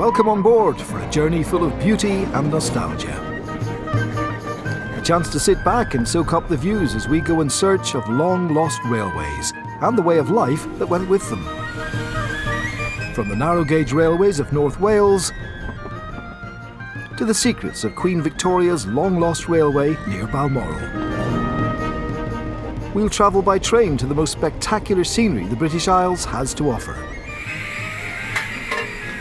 Welcome on board for a journey full of beauty and nostalgia. A chance to sit back and soak up the views as we go in search of long-lost railways and the way of life that went with them. From the narrow-gauge railways of North Wales to the secrets of Queen Victoria's long-lost railway near Balmoral. We'll travel by train to the most spectacular scenery the British Isles has to offer.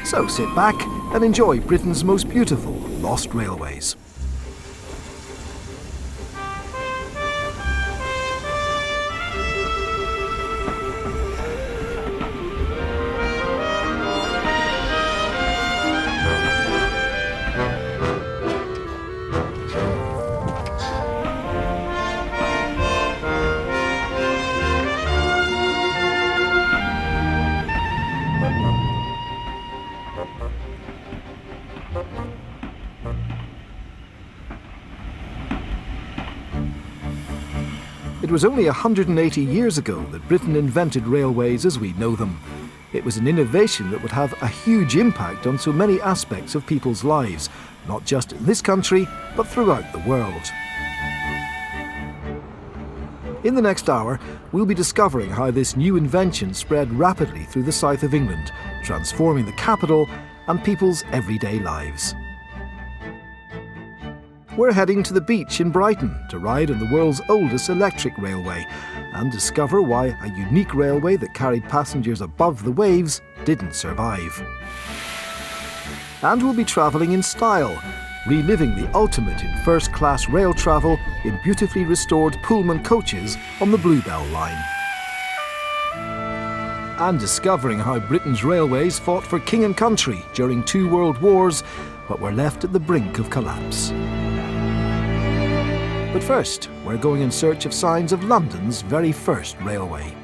So sit back and enjoy Britain's most beautiful lost railways. It was only 180 years ago that Britain invented railways as we know them. It was an innovation that would have a huge impact on so many aspects of people's lives, not just in this country, but throughout the world. In the next hour, we'll be discovering how this new invention spread rapidly through the south of England, transforming the capital and people's everyday lives. We're heading to the beach in Brighton to ride on the world's oldest electric railway and discover why a unique railway that carried passengers above the waves didn't survive. And we'll be travelling in style, reliving the ultimate in first-class rail travel in beautifully restored Pullman coaches on the Bluebell Line. And discovering how Britain's railways fought for king and country during 2 world wars, but were left at the brink of collapse. But first, we're going in search of signs of London's very first railway.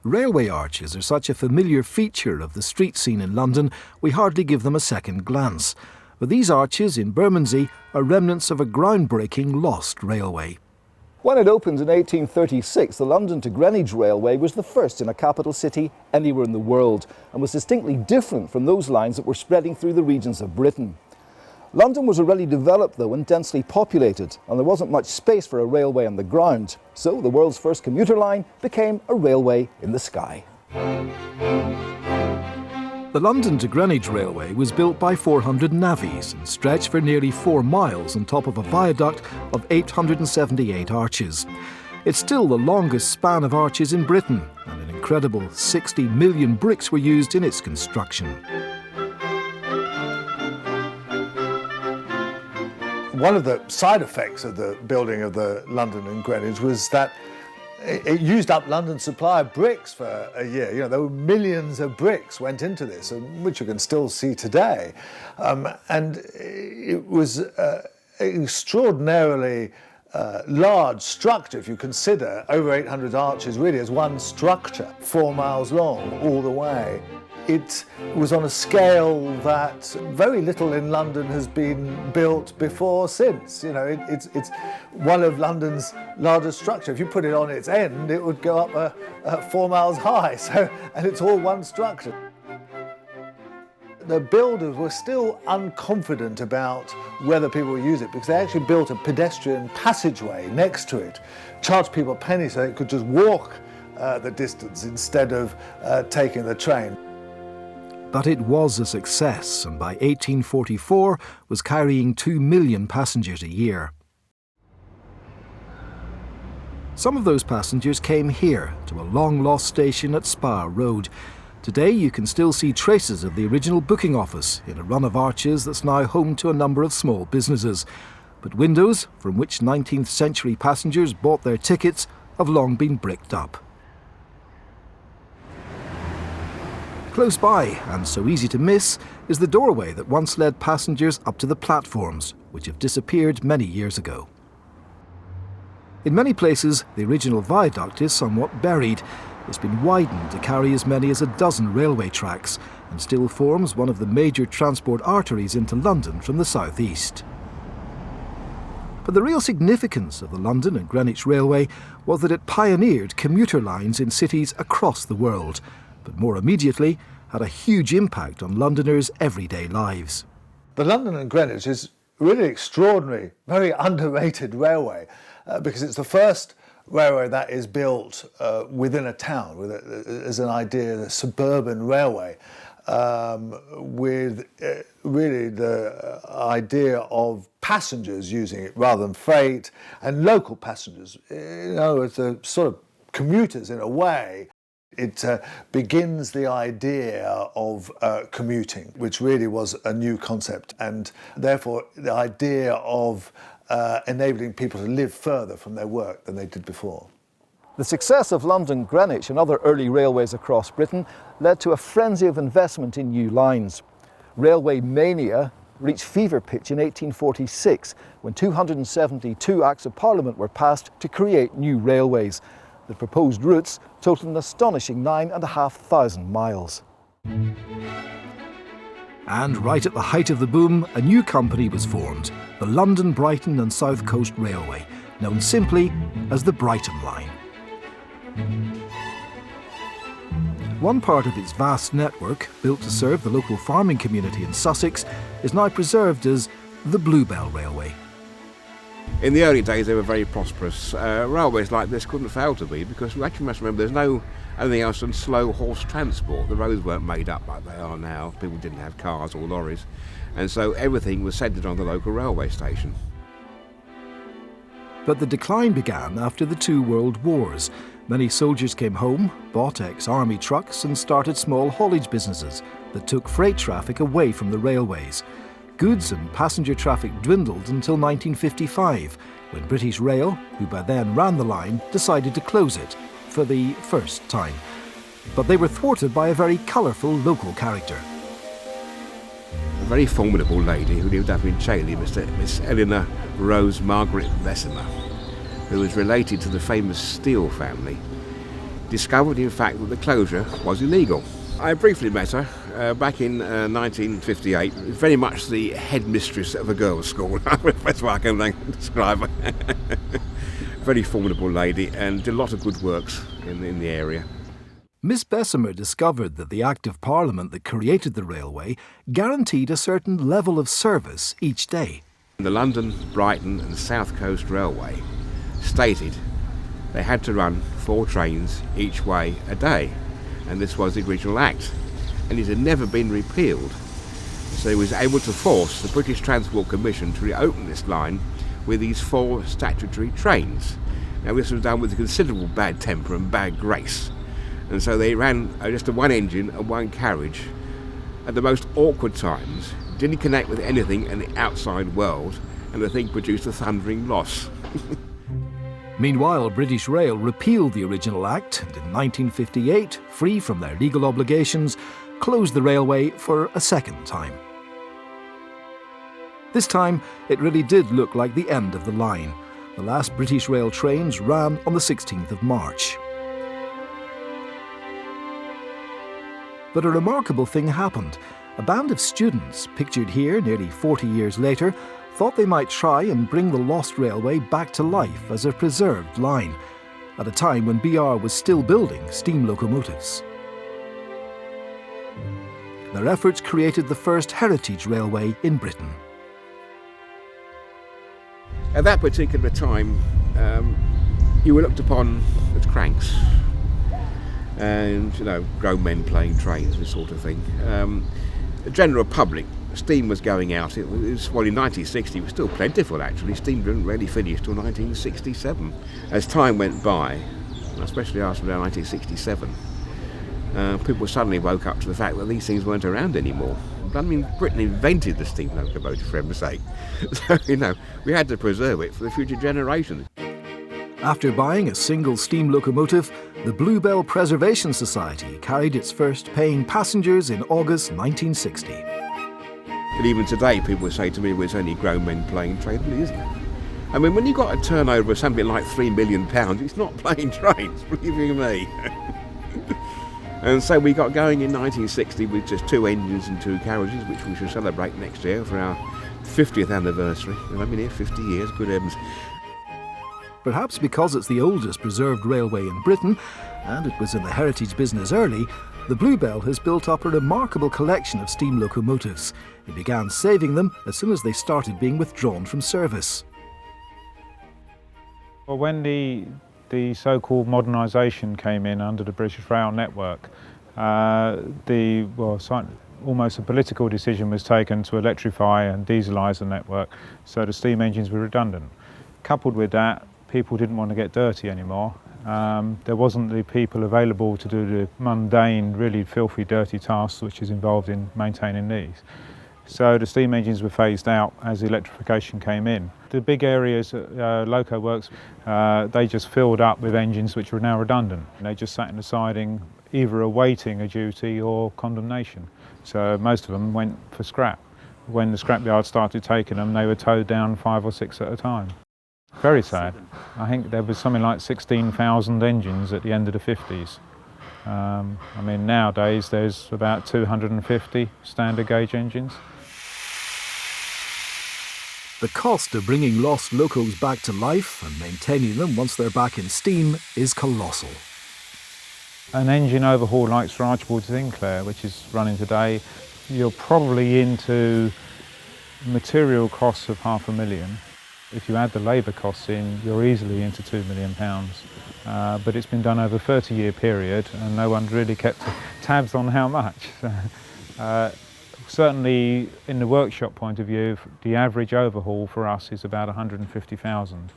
Railway arches are such a familiar feature of the street scene in London, we hardly give them a second glance. But these arches in Bermondsey are remnants of a groundbreaking lost railway. When it opened in 1836, the London to Greenwich Railway was the first in a capital city anywhere in the world and was distinctly different from those lines that were spreading through the regions of Britain. London was already developed though and densely populated, and there wasn't much space for a railway on the ground, so the world's first commuter line became a railway in the sky. The London to Greenwich Railway was built by 400 navvies and stretched for nearly 4 miles on top of a viaduct of 878 arches. It's still the longest span of arches in Britain, and an incredible 60 million bricks were used in its construction. One of the side effects of the building of the London and Greenwich was that it used up London's supply of bricks for a year. You know, there were millions of bricks went into this, which you can still see today. And it was an extraordinarily large structure, if you consider over 800 arches really as one structure, 4 miles long all the way. It was on a scale that very little in London has been built before or since. You know, it's one of London's largest structure. If you put it on its end, it would go up 4 miles high. So, and it's all one structure. The builders were still unconfident about whether people would use it because they actually built a pedestrian passageway next to it, charged people a penny so they could just walk the distance instead of taking the train. But it was a success, and by 1844 was carrying 2 million passengers a year. Some of those passengers came here, to a long-lost station at Spa Road. Today you can still see traces of the original booking office in a run of arches that's now home to a number of small businesses. But windows, from which 19th century passengers bought their tickets, have long been bricked up. Close by, and so easy to miss, is the doorway that once led passengers up to the platforms, which have disappeared many years ago. In many places, the original viaduct is somewhat buried. It's been widened to carry as many as a dozen railway tracks, and still forms one of the major transport arteries into London from the southeast. But the real significance of the London and Greenwich Railway was that it pioneered commuter lines in cities across the world, but more immediately, had a huge impact on Londoners' everyday lives. The London and Greenwich is really extraordinary, very underrated railway because it's the first railway that is built within a town, as an idea, a suburban railway, with really the idea of passengers using it rather than freight, and local passengers, as a sort of commuters in a way. It begins the idea of commuting, which really was a new concept, and therefore the idea of enabling people to live further from their work than they did before. The success of London Greenwich and other early railways across Britain led to a frenzy of investment in new lines. Railway mania reached fever pitch in 1846 when 272 Acts of Parliament were passed to create new railways. The proposed routes totaled an astonishing 9,500 miles. And right at the height of the boom, a new company was formed, the London, Brighton and South Coast Railway, known simply as the Brighton Line. One part of its vast network, built to serve the local farming community in Sussex, is now preserved as the Bluebell Railway. In the early days, they were very prosperous. Railways like this couldn't fail to be, because we actually must remember there's no anything else than slow horse transport. The roads weren't made up like they are now. People didn't have cars or lorries, and so everything was centred on the local railway station. But the decline began after the two world wars. Many soldiers came home, bought ex-army trucks and started small haulage businesses that took freight traffic away from the railways. Goods and passenger traffic dwindled until 1955, when British Rail, who by then ran the line, decided to close it for the first time. But they were thwarted by a very colourful local character. A very formidable lady who lived up in Chailey, Miss Eleanor Rose Margaret Lessimer, who was related to the famous Steele family, discovered in fact that the closure was illegal. I briefly met her back in 1958, very much the headmistress of a girls' school. That's what I can describe her. Very formidable lady and did a lot of good works in the area. Miss Bessemer discovered that the Act of Parliament that created the railway guaranteed a certain level of service each day. The London, Brighton and South Coast Railway stated they had to run 4 trains each way a day, and this was the original Act, and it had never been repealed. So he was able to force the British Transport Commission to reopen this line with these 4 statutory trains. Now this was done with considerable bad temper and bad grace, and so they ran just a 1 engine and 1 carriage at the most awkward times, didn't connect with anything in the outside world, and the thing produced a thundering loss. Meanwhile, British Rail repealed the original Act and in 1958, free from their legal obligations, closed the railway for a second time. This time, it really did look like the end of the line. The last British Rail trains ran on the 16th of March. But a remarkable thing happened. A band of students, pictured here nearly 40 years later, thought they might try and bring the lost railway back to life as a preserved line, at a time when BR was still building steam locomotives. Their efforts created the first heritage railway in Britain. At that particular time, you were looked upon as cranks, and grown men playing trains, this sort of thing. The general public, steam was going out. It was, well, in 1960 it was still plentiful actually. Steam didn't really finish till 1967. As time went by, especially after around 1967, people suddenly woke up to the fact that these things weren't around anymore. I mean, Britain invented the steam locomotive, for heaven's sake. So, we had to preserve it for the future generations. After buying a single steam locomotive, the Bluebell Preservation Society carried its first paying passengers in August 1960. But even today, people say to me, well, it's only grown men playing trains, but it isn't. I mean, when you've got a turnover of something like £3 million, it's not playing trains, believe you me. And so we got going in 1960 with just 2 engines and 2 carriages, which we shall celebrate next year for our 50th anniversary. And I've been here 50 years, good heavens. Perhaps because it's the oldest preserved railway in Britain, and it was in the heritage business early, The Bluebell has built up a remarkable collection of steam locomotives. It began saving them as soon as they started being withdrawn from service. Well, when the so-called modernisation came in under the British Rail network, almost a political decision was taken to electrify and dieselise the network, so the steam engines were redundant. Coupled with that, people didn't want to get dirty anymore. There wasn't the people available to do the mundane, really filthy, dirty tasks which is involved in maintaining these. So the steam engines were phased out as electrification came in. The big areas, loco works, they just filled up with engines which were now redundant. They just sat in the siding, either awaiting a duty or condemnation. So most of them went for scrap. When the scrapyard started taking them, they were towed down 5 or 6 at a time. Very sad. I think there was something like 16,000 engines at the end of the 50s. I mean, nowadays there's about 250 standard gauge engines. The cost of bringing lost locos back to life and maintaining them once they're back in steam is colossal. An engine overhaul like Sir Archibald Sinclair, which is running today, you're probably into material costs of £500,000. If you add the labour costs in, you're easily into £2 million. But it's been done over a 30-year period and no one really kept tabs on how much. Certainly, in the workshop point of view, the average overhaul for us is about 150,000.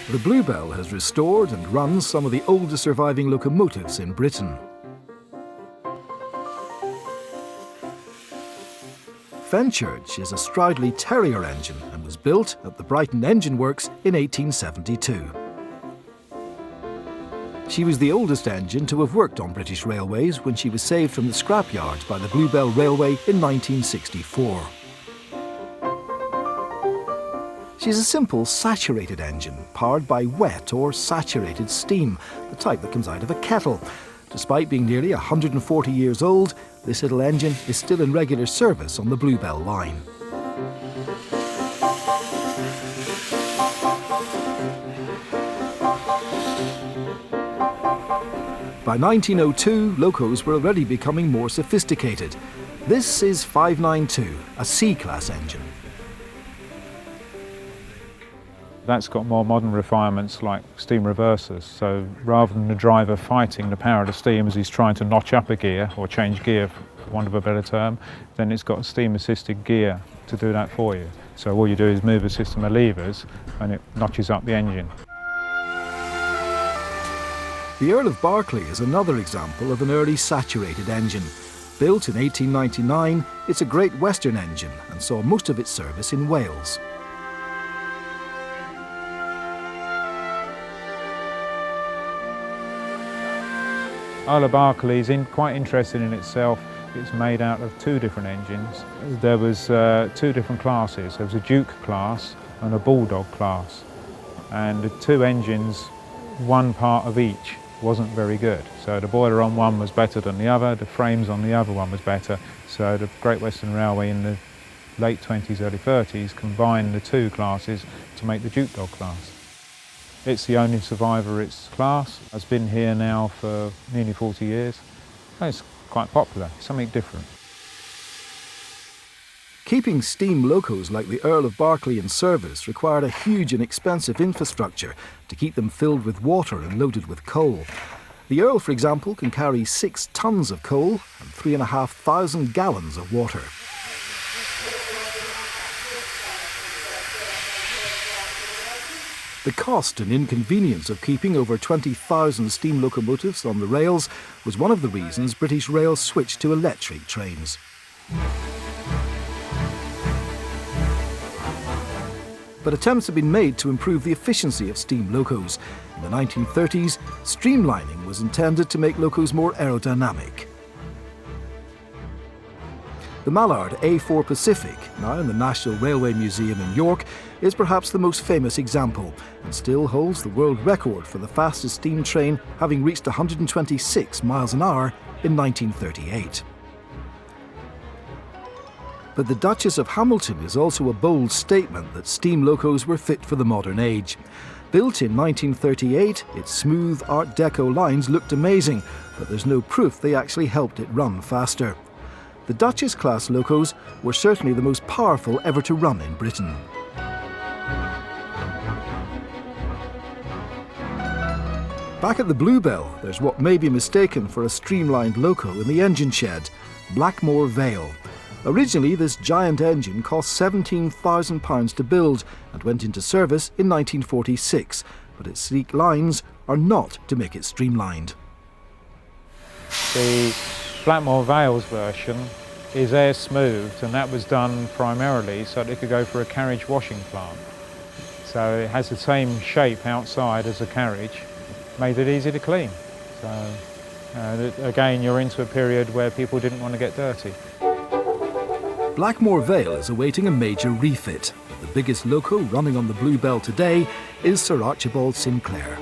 The Bluebell has restored and runs some of the oldest surviving locomotives in Britain. Fenchurch is a Stridley Terrier engine and was built at the Brighton Engine Works in 1872. She was the oldest engine to have worked on British railways when she was saved from the scrapyard by the Bluebell Railway in 1964. She's a simple saturated engine powered by wet or saturated steam, the type that comes out of a kettle. Despite being nearly 140 years old, this little engine is still in regular service on the Bluebell Line. By 1902, locos were already becoming more sophisticated. This is 592, a C-class engine. That's got more modern refinements like steam reversers, so rather than the driver fighting the power of the steam as he's trying to notch up a gear or change gear, for want of a better term, then it's got a steam-assisted gear to do that for you. So all you do is move a system of levers and it notches up the engine. The Earl of Berkeley is another example of an early saturated engine. Built in 1899, it's a Great Western engine and saw most of its service in Wales. Earl of Berkeley is quite interesting in itself. It's made out of 2 different engines. There was 2 different classes. There was a Duke class and a Bulldog class. And the 2 engines, one part of each wasn't very good. So the boiler on one was better than the other, the frames on the other one was better. So the Great Western Railway in the late 20s, early 30s combined the 2 classes to make the Duke Dog class. It's the only survivor of its class. It's been here now for nearly 40 years. It's quite popular, something different. Keeping steam locos like the Earl of Berkeley in service required a huge and expensive infrastructure to keep them filled with water and loaded with coal. The Earl, for example, can carry 6 tons of coal and 3,500 gallons of water. The cost and inconvenience of keeping over 20,000 steam locomotives on the rails was one of the reasons British Rail switched to electric trains. But attempts have been made to improve the efficiency of steam locos. In the 1930s, streamlining was intended to make locos more aerodynamic. The Mallard A4 Pacific, now in the National Railway Museum in York, is perhaps the most famous example and still holds the world record for the fastest steam train, having reached 126 miles an hour in 1938. But the Duchess of Hamilton is also a bold statement that steam locos were fit for the modern age. Built in 1938, its smooth Art Deco lines looked amazing, but there's no proof they actually helped it run faster. The Duchess-class locos were certainly the most powerful ever to run in Britain. Back at the Bluebell, there's what may be mistaken for a streamlined loco in the engine shed, Blackmore Vale. Originally, this giant engine cost £17,000 to build and went into service in 1946, but its sleek lines are not to make it streamlined. The Blackmore Vale's version is air smoothed, and that was done primarily so that it could go for a carriage washing plant. So it has the same shape outside as a carriage, made it easy to clean. So again, you're into a period where people didn't want to get dirty. Blackmore Vale is awaiting a major refit. The biggest loco running on the Bluebell today is Sir Archibald Sinclair.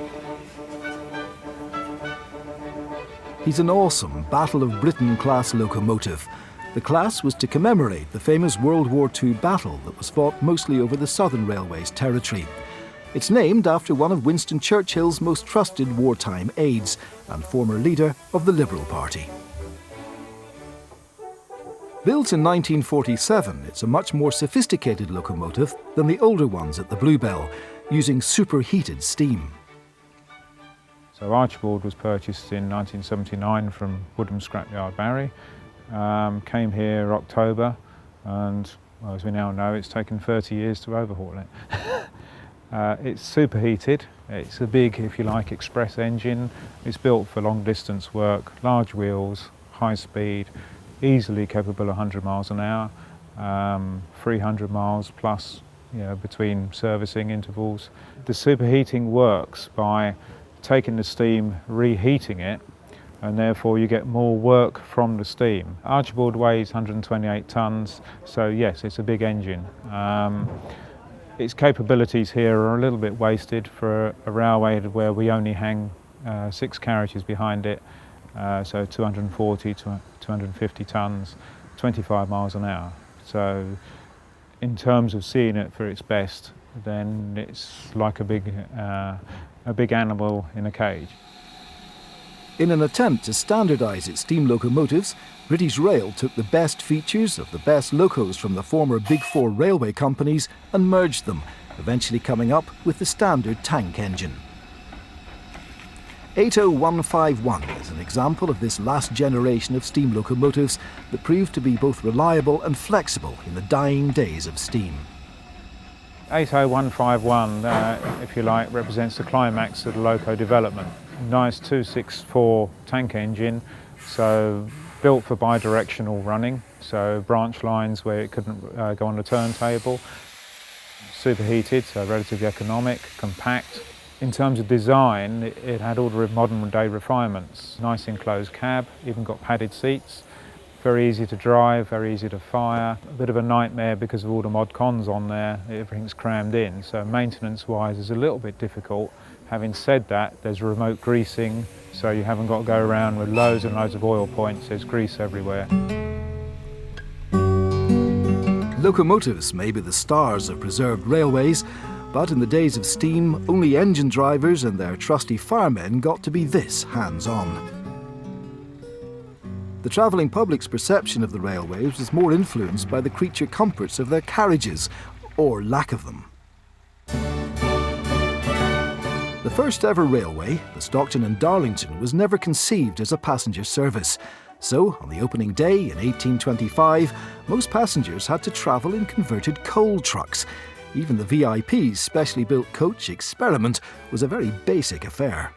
He's an awesome Battle of Britain class locomotive. The class was to commemorate the famous World War II battle that was fought mostly over the Southern Railway's territory. It's named after one of Winston Churchill's most trusted wartime aides and former leader of the Liberal Party. Built in 1947, it's a much more sophisticated locomotive than the older ones at the Bluebell, using superheated steam. So Archibald was purchased in 1979 from Woodham Scrapyard, Barry. Came here October, and well, as we now know, it's taken 30 years to overhaul it. It's superheated. It's a big, if you like, express engine. It's built for long distance work, large wheels, high speed, easily capable of 100 miles an hour, 300 miles plus, between servicing intervals. The superheating works by taking the steam, reheating it, and therefore you get more work from the steam. Archibald weighs 128 tonnes, so yes, it's a big engine. Its capabilities here are a little bit wasted for a railway where we only hang 6 carriages behind it, so 240 to 250 tonnes, 25 miles an hour. So in terms of seeing it for its best, then it's like a big animal in a cage. In an attempt to standardise its steam locomotives, British Rail took the best features of the best locos from the former Big Four railway companies and merged them, eventually coming up with the standard tank engine. 80151 is an example of this last generation of steam locomotives that proved to be both reliable and flexible in the dying days of steam. 80151, if you like, represents the climax of the loco development. Nice 264 tank engine, so built for bi-directional running, so branch lines where it couldn't go on the turntable. Superheated, so relatively economic, compact. In terms of design, it had all the modern day refinements. Nice enclosed cab, even got padded seats. Very easy to drive, very easy to fire. A bit of a nightmare because of all the mod cons on there, everything's crammed in. So maintenance-wise is a little bit difficult. Having said that, there's remote greasing, so you haven't got to go around with loads and loads of oil points, there's grease everywhere. Locomotives may be the stars of preserved railways, but in the days of steam, only engine drivers and their trusty firemen got to be this hands-on. The travelling public's perception of the railways was more influenced by the creature comforts of their carriages, or lack of them. The first ever railway, the Stockton and Darlington, was never conceived as a passenger service. So, on the opening day in 1825, most passengers had to travel in converted coal trucks. Even the VIP's specially built coach Experiment was a very basic affair.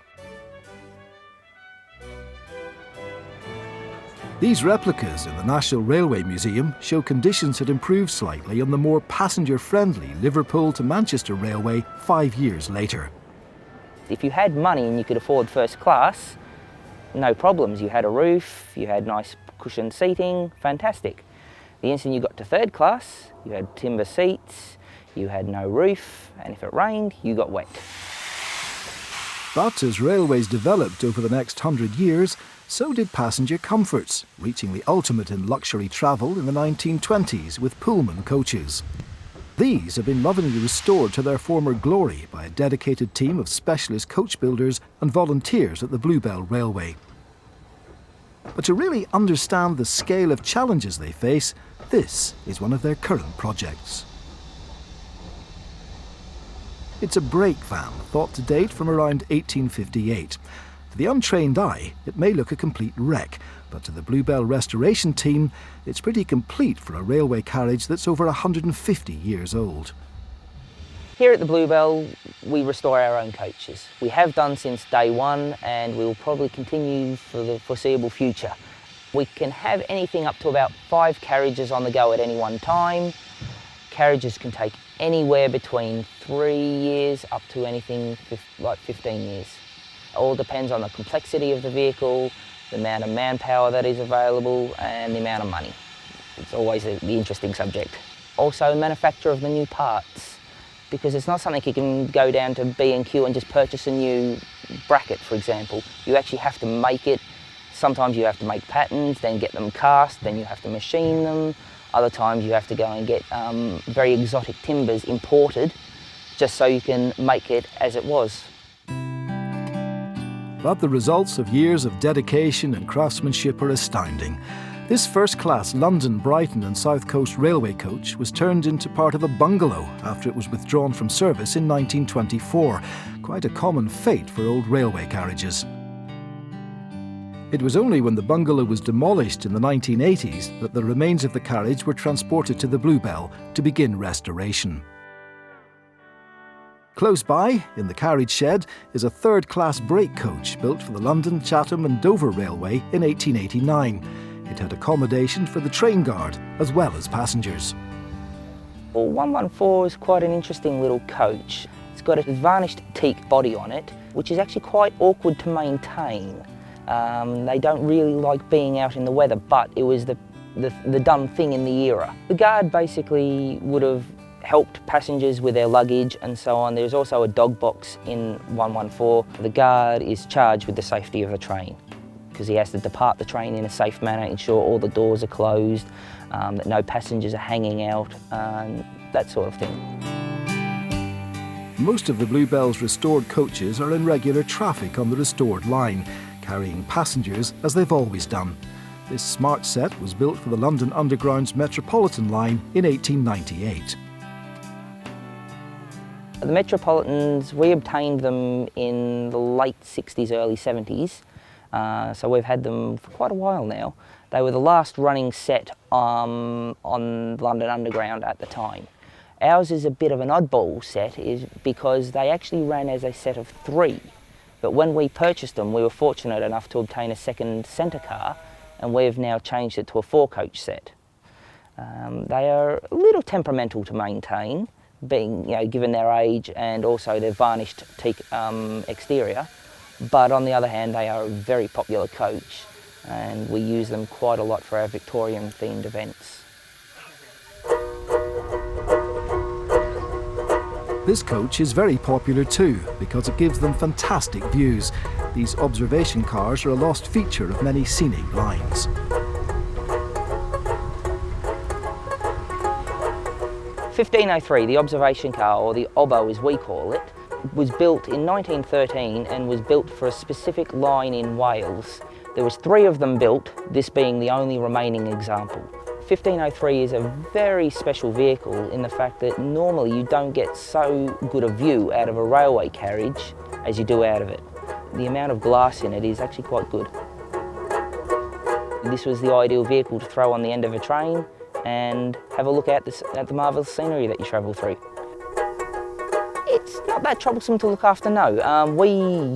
These replicas in the National Railway Museum show conditions had improved slightly on the more passenger-friendly Liverpool to Manchester Railway 5 years later. If you had money and you could afford first class, no problems. You had a roof, you had nice cushioned seating, fantastic. The instant you got to third class, you had timber seats, you had no roof, and if it rained, you got wet. But as railways developed over the next 100 years, so did passenger comforts, reaching the ultimate in luxury travel in the 1920s with Pullman coaches. These have been lovingly restored to their former glory by a dedicated team of specialist coach builders and volunteers at the Bluebell Railway. But to really understand the scale of challenges they face, this is one of their current projects. It's a brake van thought to date from around 1858. To the untrained eye, it may look a complete wreck, but to the Bluebell restoration team, it's pretty complete for a railway carriage that's over 150 years old. Here at the Bluebell, we restore our own coaches. We have done since day one, and we will probably continue for the foreseeable future. We can have anything up to about 5 carriages on the go at any one time. Carriages can take anywhere between 3 years up to anything like 15 years. It all depends on the complexity of the vehicle, the amount of manpower that is available, and the amount of money. It's always the interesting subject. Also, manufacture of the new parts, because it's not something you can go down to B&Q and just purchase a new bracket, for example. You actually have to make it. Sometimes you have to make patterns, then get them cast, then you have to machine them. Other times you have to go and get very exotic timbers imported, just so you can make it as it was. But the results of years of dedication and craftsmanship are astounding. This first-class London, Brighton and South Coast Railway coach was turned into part of a bungalow after it was withdrawn from service in 1924, quite a common fate for old railway carriages. It was only when the bungalow was demolished in the 1980s that the remains of the carriage were transported to the Bluebell to begin restoration. Close by, in the carriage shed, is a third-class brake coach built for the London, Chatham and Dover Railway in 1889. It had accommodation for the train guard as well as passengers. Well, 114 is quite an interesting little coach. It's got a varnished teak body on it, which is actually quite awkward to maintain. They don't really like being out in the weather, but it was the done thing in the era. The guard basically would have helped passengers with their luggage and so on. There's also a dog box in 114. The guard is charged with the safety of the train because he has to depart the train in a safe manner, ensure all the doors are closed, that no passengers are hanging out, that sort of thing. Most of the Bluebell's restored coaches are in regular traffic on the restored line, carrying passengers as they've always done. This smart set was built for the London Underground's Metropolitan line in 1898. The Metropolitans, we obtained them in the late 60s, early 70s, so we've had them for quite a while now. They were the last running set on London Underground at the time. Ours is a bit of an oddball set because they actually ran as a set of 3, but when we purchased them we were fortunate enough to obtain a second centre car, and we've now changed it to a 4-coach set. They are a little temperamental to maintain, being, given their age and also their varnished teak exterior, but on the other hand they are a very popular coach and we use them quite a lot for our Victorian themed events. This coach is very popular too because it gives them fantastic views. These observation cars are a lost feature of many scenic lines. 1503, the observation car, or the Obbo as we call it, was built in 1913 and was built for a specific line in Wales. There was 3 of them built, this being the only remaining example. 1503 is a very special vehicle in the fact that normally you don't get so good a view out of a railway carriage as you do out of it. The amount of glass in it is actually quite good. This was the ideal vehicle to throw on the end of a train and have a look at the marvellous scenery that you travel through. It's not that troublesome to look after, no. We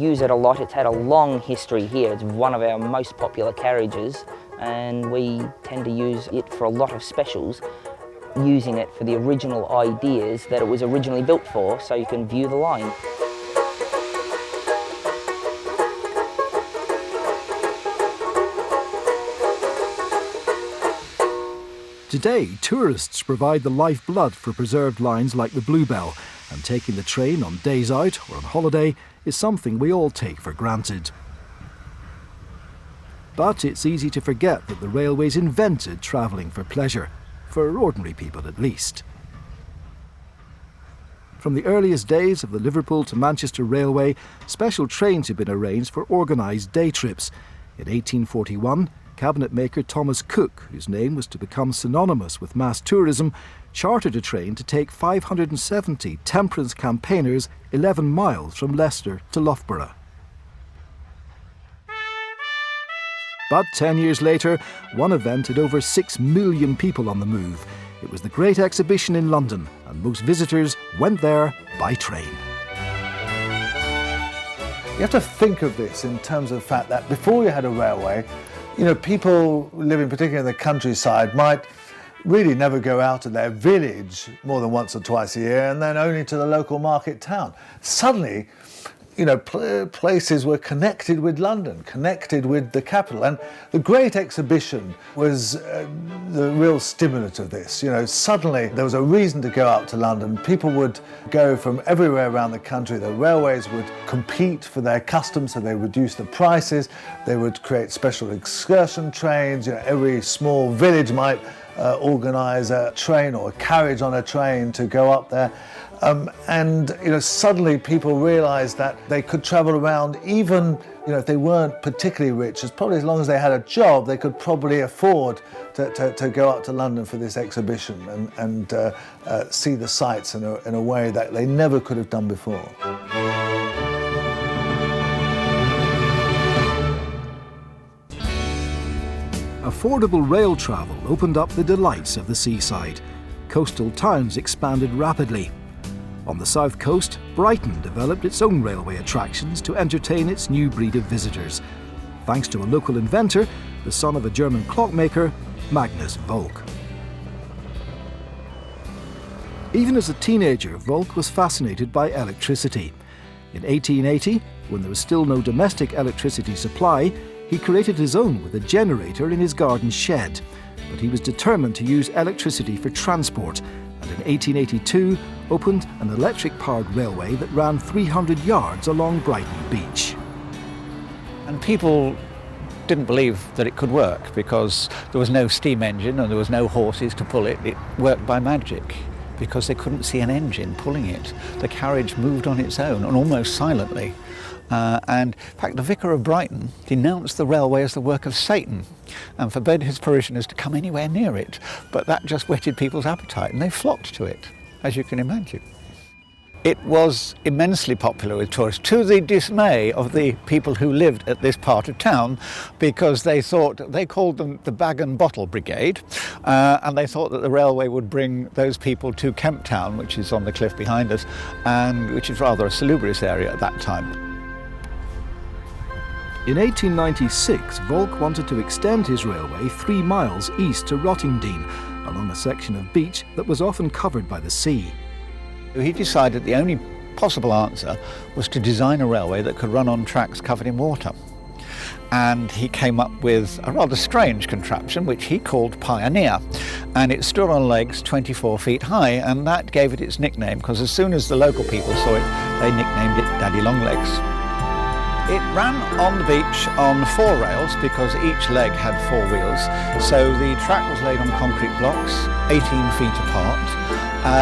use it a lot. It's had a long history here. It's one of our most popular carriages and we tend to use it for a lot of specials, using it for the original ideas that it was originally built for, so you can view the line. Today, tourists provide the lifeblood for preserved lines like the Bluebell, and taking the train on days out or on holiday is something we all take for granted. But it's easy to forget that the railways invented travelling for pleasure, for ordinary people at least. From the earliest days of the Liverpool to Manchester Railway, special trains had been arranged for organised day trips. In 1841, cabinet maker Thomas Cook, whose name was to become synonymous with mass tourism, chartered a train to take 570 temperance campaigners 11 miles from Leicester to Loughborough. But 10 years later, one event had over 6 million people on the move. It was the Great Exhibition in London, and most visitors went there by train. You have to think of this in terms of the fact that before you had a railway, people living particularly in the countryside might really never go out of their village more than once or twice a year, and then only to the local market town. Suddenly, places were connected with London, connected with the capital, and the Great Exhibition was the real stimulant of this. Suddenly there was a reason to go out to London. People would go from everywhere around the country. The railways would compete for their customs, so they reduce the prices. They would create special excursion trains. Every small village might organise a train or a carriage on a train to go up there. Suddenly people realised that they could travel around even, if they weren't particularly rich, as long as they had a job, they could probably afford to go up to London for this exhibition and see the sights in a way that they never could have done before. Affordable rail travel opened up the delights of the seaside. Coastal towns expanded rapidly. On the south coast, Brighton developed its own railway attractions to entertain its new breed of visitors, thanks to a local inventor, the son of a German clockmaker, Magnus Volk. Even as a teenager, Volk was fascinated by electricity. In 1880, when there was still no domestic electricity supply, he created his own with a generator in his garden shed. But he was determined to use electricity for transport, and in 1882 opened an electric-powered railway that ran 300 yards along Brighton Beach. And people didn't believe that it could work because there was no steam engine and there was no horses to pull it. It worked by magic because they couldn't see an engine pulling it. The carriage moved on its own and almost silently. And in fact, the Vicar of Brighton denounced the railway as the work of Satan and forbade his parishioners to come anywhere near it. But that just whetted people's appetite and they flocked to it, as you can imagine. It was immensely popular with tourists, to the dismay of the people who lived at this part of town, because they called them the Bag and Bottle Brigade, and they thought that the railway would bring those people to Kemp Town, which is on the cliff behind us, and which is rather a salubrious area at that time. In 1896, Volk wanted to extend his railway 3 miles east to Rottingdean, along a section of beach that was often covered by the sea. He decided the only possible answer was to design a railway that could run on tracks covered in water. And he came up with a rather strange contraption, which he called Pioneer. And it stood on legs 24 feet high, and that gave it its nickname, because as soon as the local people saw it, they nicknamed it Daddy Longlegs. It ran on the beach on 4 rails because each leg had 4 wheels. So the track was laid on concrete blocks, 18 feet apart.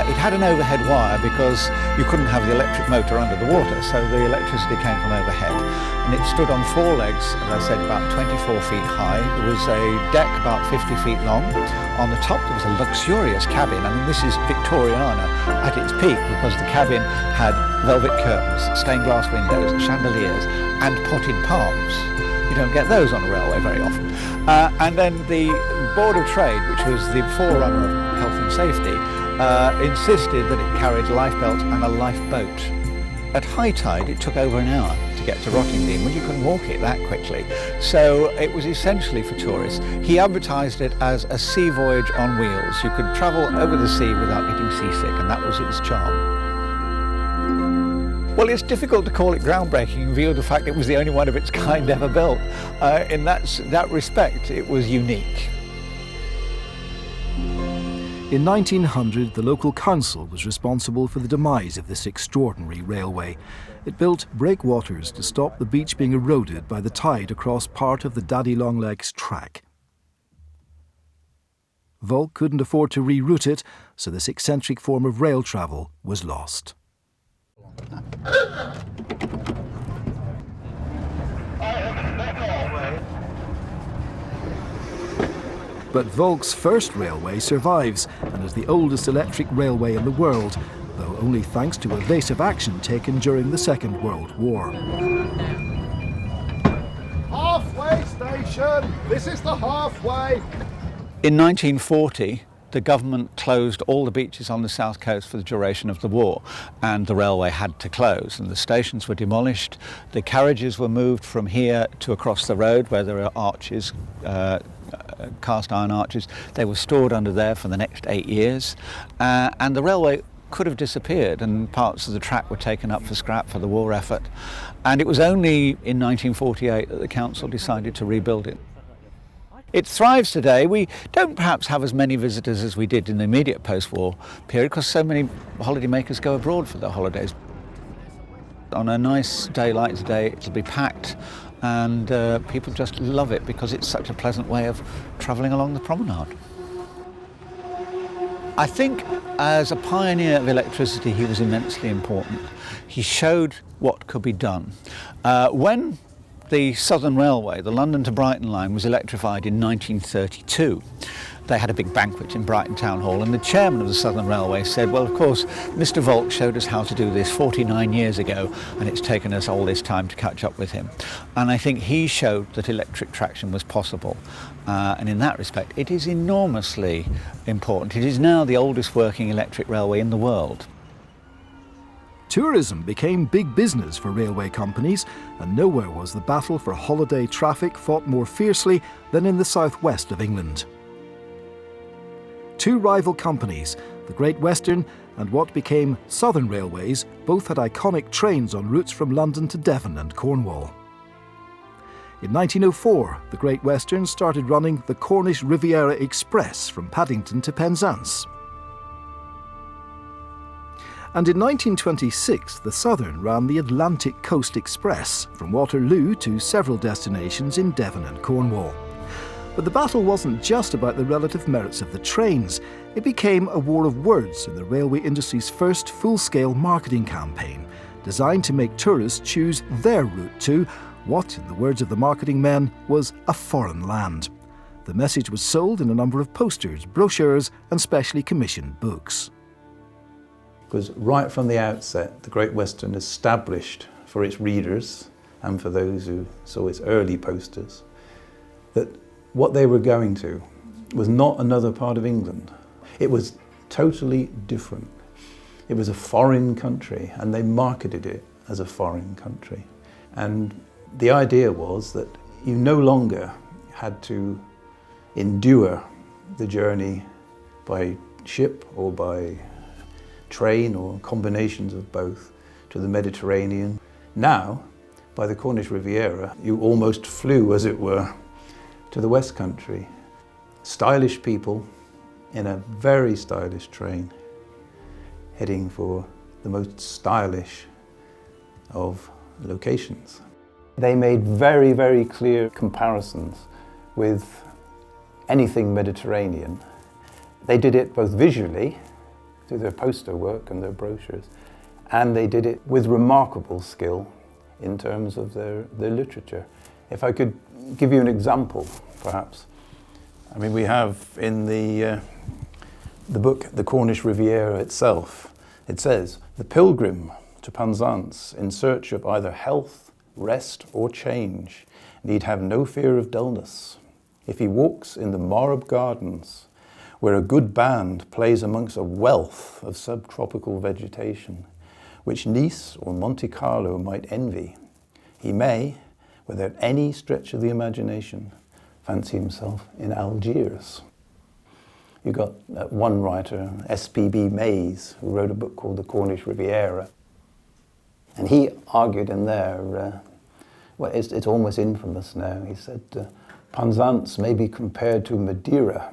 It had an overhead wire because you couldn't have the electric motor under the water, so the electricity came from overhead. And it stood on 4 legs, as I said, about 24 feet high. There was a deck about 50 feet long. On the top there was a luxurious cabin. I mean, this is Victoriana at its peak because the cabin had velvet curtains, stained glass windows, chandeliers, and potted palms. You don't get those on a railway very often. And then the Board of Trade, which was the forerunner of health and safety, insisted that it carried lifebelts and a lifeboat. At high tide, it took over an hour to get to Rottingdean, when you couldn't walk it that quickly. So it was essentially for tourists. He advertised it as a sea voyage on wheels. You could travel over the sea without getting seasick, and that was its charm. Well, it's difficult to call it groundbreaking in view of the fact it was the only one of its kind ever built. In that respect, it was unique. In 1900, the local council was responsible for the demise of this extraordinary railway. It built breakwaters to stop the beach being eroded by the tide across part of the Daddy Longlegs track. Volk couldn't afford to reroute it, so this eccentric form of rail travel was lost. But Volk's first railway survives and is the oldest electric railway in the world, though only thanks to evasive action taken during the Second World War. Halfway station! This is the halfway! In 1940, the government closed all the beaches on the south coast for the duration of the war, and the railway had to close, and the stations were demolished. The carriages were moved from here to across the road where there are arches, cast iron arches. They were stored under there for the next 8 years, and the railway could have disappeared, and parts of the track were taken up for scrap for the war effort. And it was only in 1948 that the council decided to rebuild it. It thrives today. We don't perhaps have as many visitors as we did in the immediate post-war period because so many holidaymakers go abroad for their holidays. On a nice day like today, it'll be packed, and people just love it because it's such a pleasant way of travelling along the promenade. I think as a pioneer of electricity, he was immensely important. He showed what could be done. When the Southern Railway, the London to Brighton line, was electrified in 1932, they had a big banquet in Brighton Town Hall, and the chairman of the Southern Railway said, well, of course, Mr. Volk showed us how to do this 49 years ago, and it's taken us all this time to catch up with him. And I think he showed that electric traction was possible. And in that respect, it is enormously important. It is now the oldest working electric railway in the world. Tourism became big business for railway companies, and nowhere was the battle for holiday traffic fought more fiercely than in the southwest of England. Two rival companies, the Great Western and what became Southern Railways, both had iconic trains on routes from London to Devon and Cornwall. In 1904, the Great Western started running the Cornish Riviera Express from Paddington to Penzance. And in 1926, the Southern ran the Atlantic Coast Express from Waterloo to several destinations in Devon and Cornwall. But the battle wasn't just about the relative merits of the trains. It became a war of words in the railway industry's first full-scale marketing campaign, designed to make tourists choose their route to what, in the words of the marketing men, was a foreign land. The message was sold in a number of posters, brochures and specially commissioned books. Because right from the outset, the Great Western established for its readers and for those who saw its early posters that what they were going to was not another part of England. It was totally different. It was a foreign country, and they marketed it as a foreign country. And the idea was that you no longer had to endure the journey by ship or by train or combinations of both to the Mediterranean. Now, by the Cornish Riviera, you almost flew, as it were, to the West Country. Stylish people in a very stylish train, heading for the most stylish of locations. They made very, very clear comparisons with anything Mediterranean. They did it both visually, through their poster work and their brochures, and they did it with remarkable skill in terms of their literature. If I could give you an example, perhaps. I mean, we have in the book, The Cornish Riviera itself, it says, "The pilgrim to Penzance in search of either health, rest or change need have no fear of dullness. If he walks in the Marb Gardens, where a good band plays amongst a wealth of subtropical vegetation, which Nice or Monte Carlo might envy, he may, without any stretch of the imagination, fancy himself in Algiers." You got one writer, S.P.B. Mays, who wrote a book called The Cornish Riviera. And he argued in there, well, it's almost infamous now. He said, Penzance may be compared to Madeira,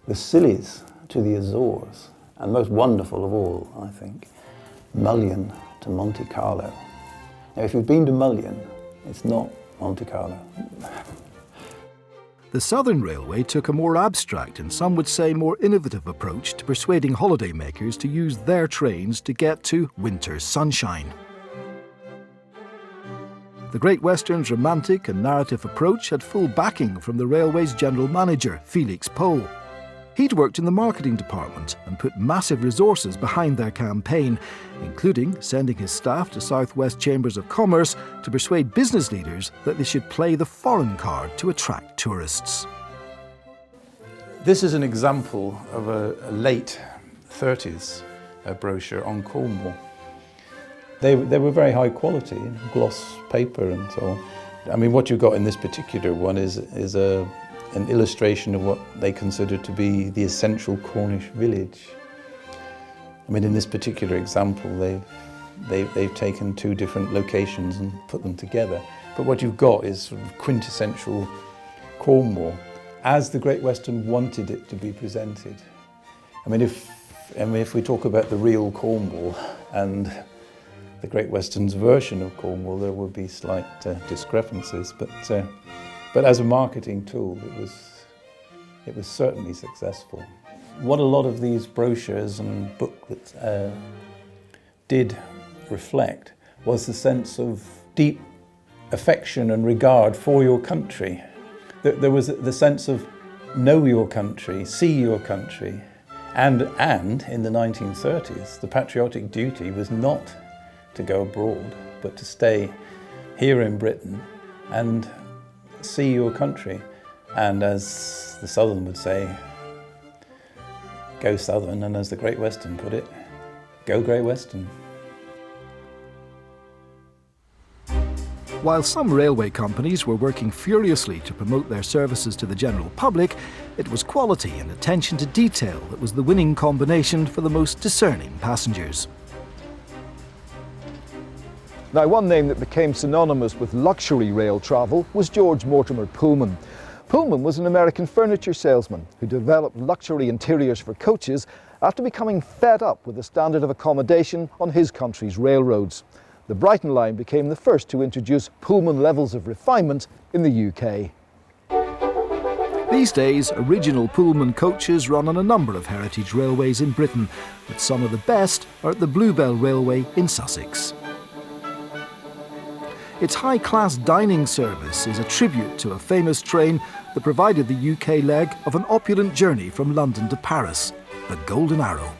the Scillies to the Azores, and most wonderful of all, I think, Mullion to Monte Carlo. Now, if you've been to Mullion, it's not Monte Carlo. The Southern Railway took a more abstract and some would say more innovative approach to persuading holidaymakers to use their trains to get to winter sunshine. The Great Western's romantic and narrative approach had full backing from the railway's general manager, Felix Pohl. He'd worked in the marketing department and put massive resources behind their campaign, including sending his staff to Southwest Chambers of Commerce to persuade business leaders that they should play the foreign card to attract tourists. This is an example of a late 30s brochure on Cornwall. They were very high quality, gloss paper and so on. I mean, what you've got in this particular one is an illustration of what they consider to be the essential Cornish village. I mean, in this particular example, they've taken two different locations and put them together. But what you've got is sort of quintessential Cornwall, as the Great Western wanted it to be presented. I mean, if we talk about the real Cornwall and the Great Western's version of Cornwall, there would be slight discrepancies. But as a marketing tool, it was certainly successful. What a lot of these brochures and booklets did reflect was the sense of deep affection and regard for your country. There was the sense of know your country, see your country, and in the 1930s, the patriotic duty was not to go abroad, but to stay here in Britain and see your country. And as the Southern would say, go Southern, and as the Great Western put it, go Great Western. While some railway companies were working furiously to promote their services to the general public, it was quality and attention to detail that was the winning combination for the most discerning passengers. Now, one name that became synonymous with luxury rail travel was George Mortimer Pullman. Pullman was an American furniture salesman who developed luxury interiors for coaches after becoming fed up with the standard of accommodation on his country's railroads. The Brighton line became the first to introduce Pullman levels of refinement in the UK. These days, original Pullman coaches run on a number of heritage railways in Britain, but some of the best are at the Bluebell Railway in Sussex. Its high-class dining service is a tribute to a famous train that provided the UK leg of an opulent journey from London to Paris, the Golden Arrow.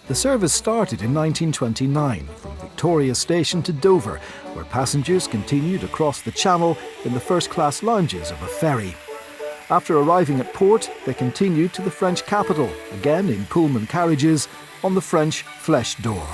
The service started in 1929 from Victoria Station to Dover, where passengers continued across the Channel in the first-class lounges of a ferry. After arriving at port, they continued to the French capital, again in Pullman carriages, on the French Flèche d'Or.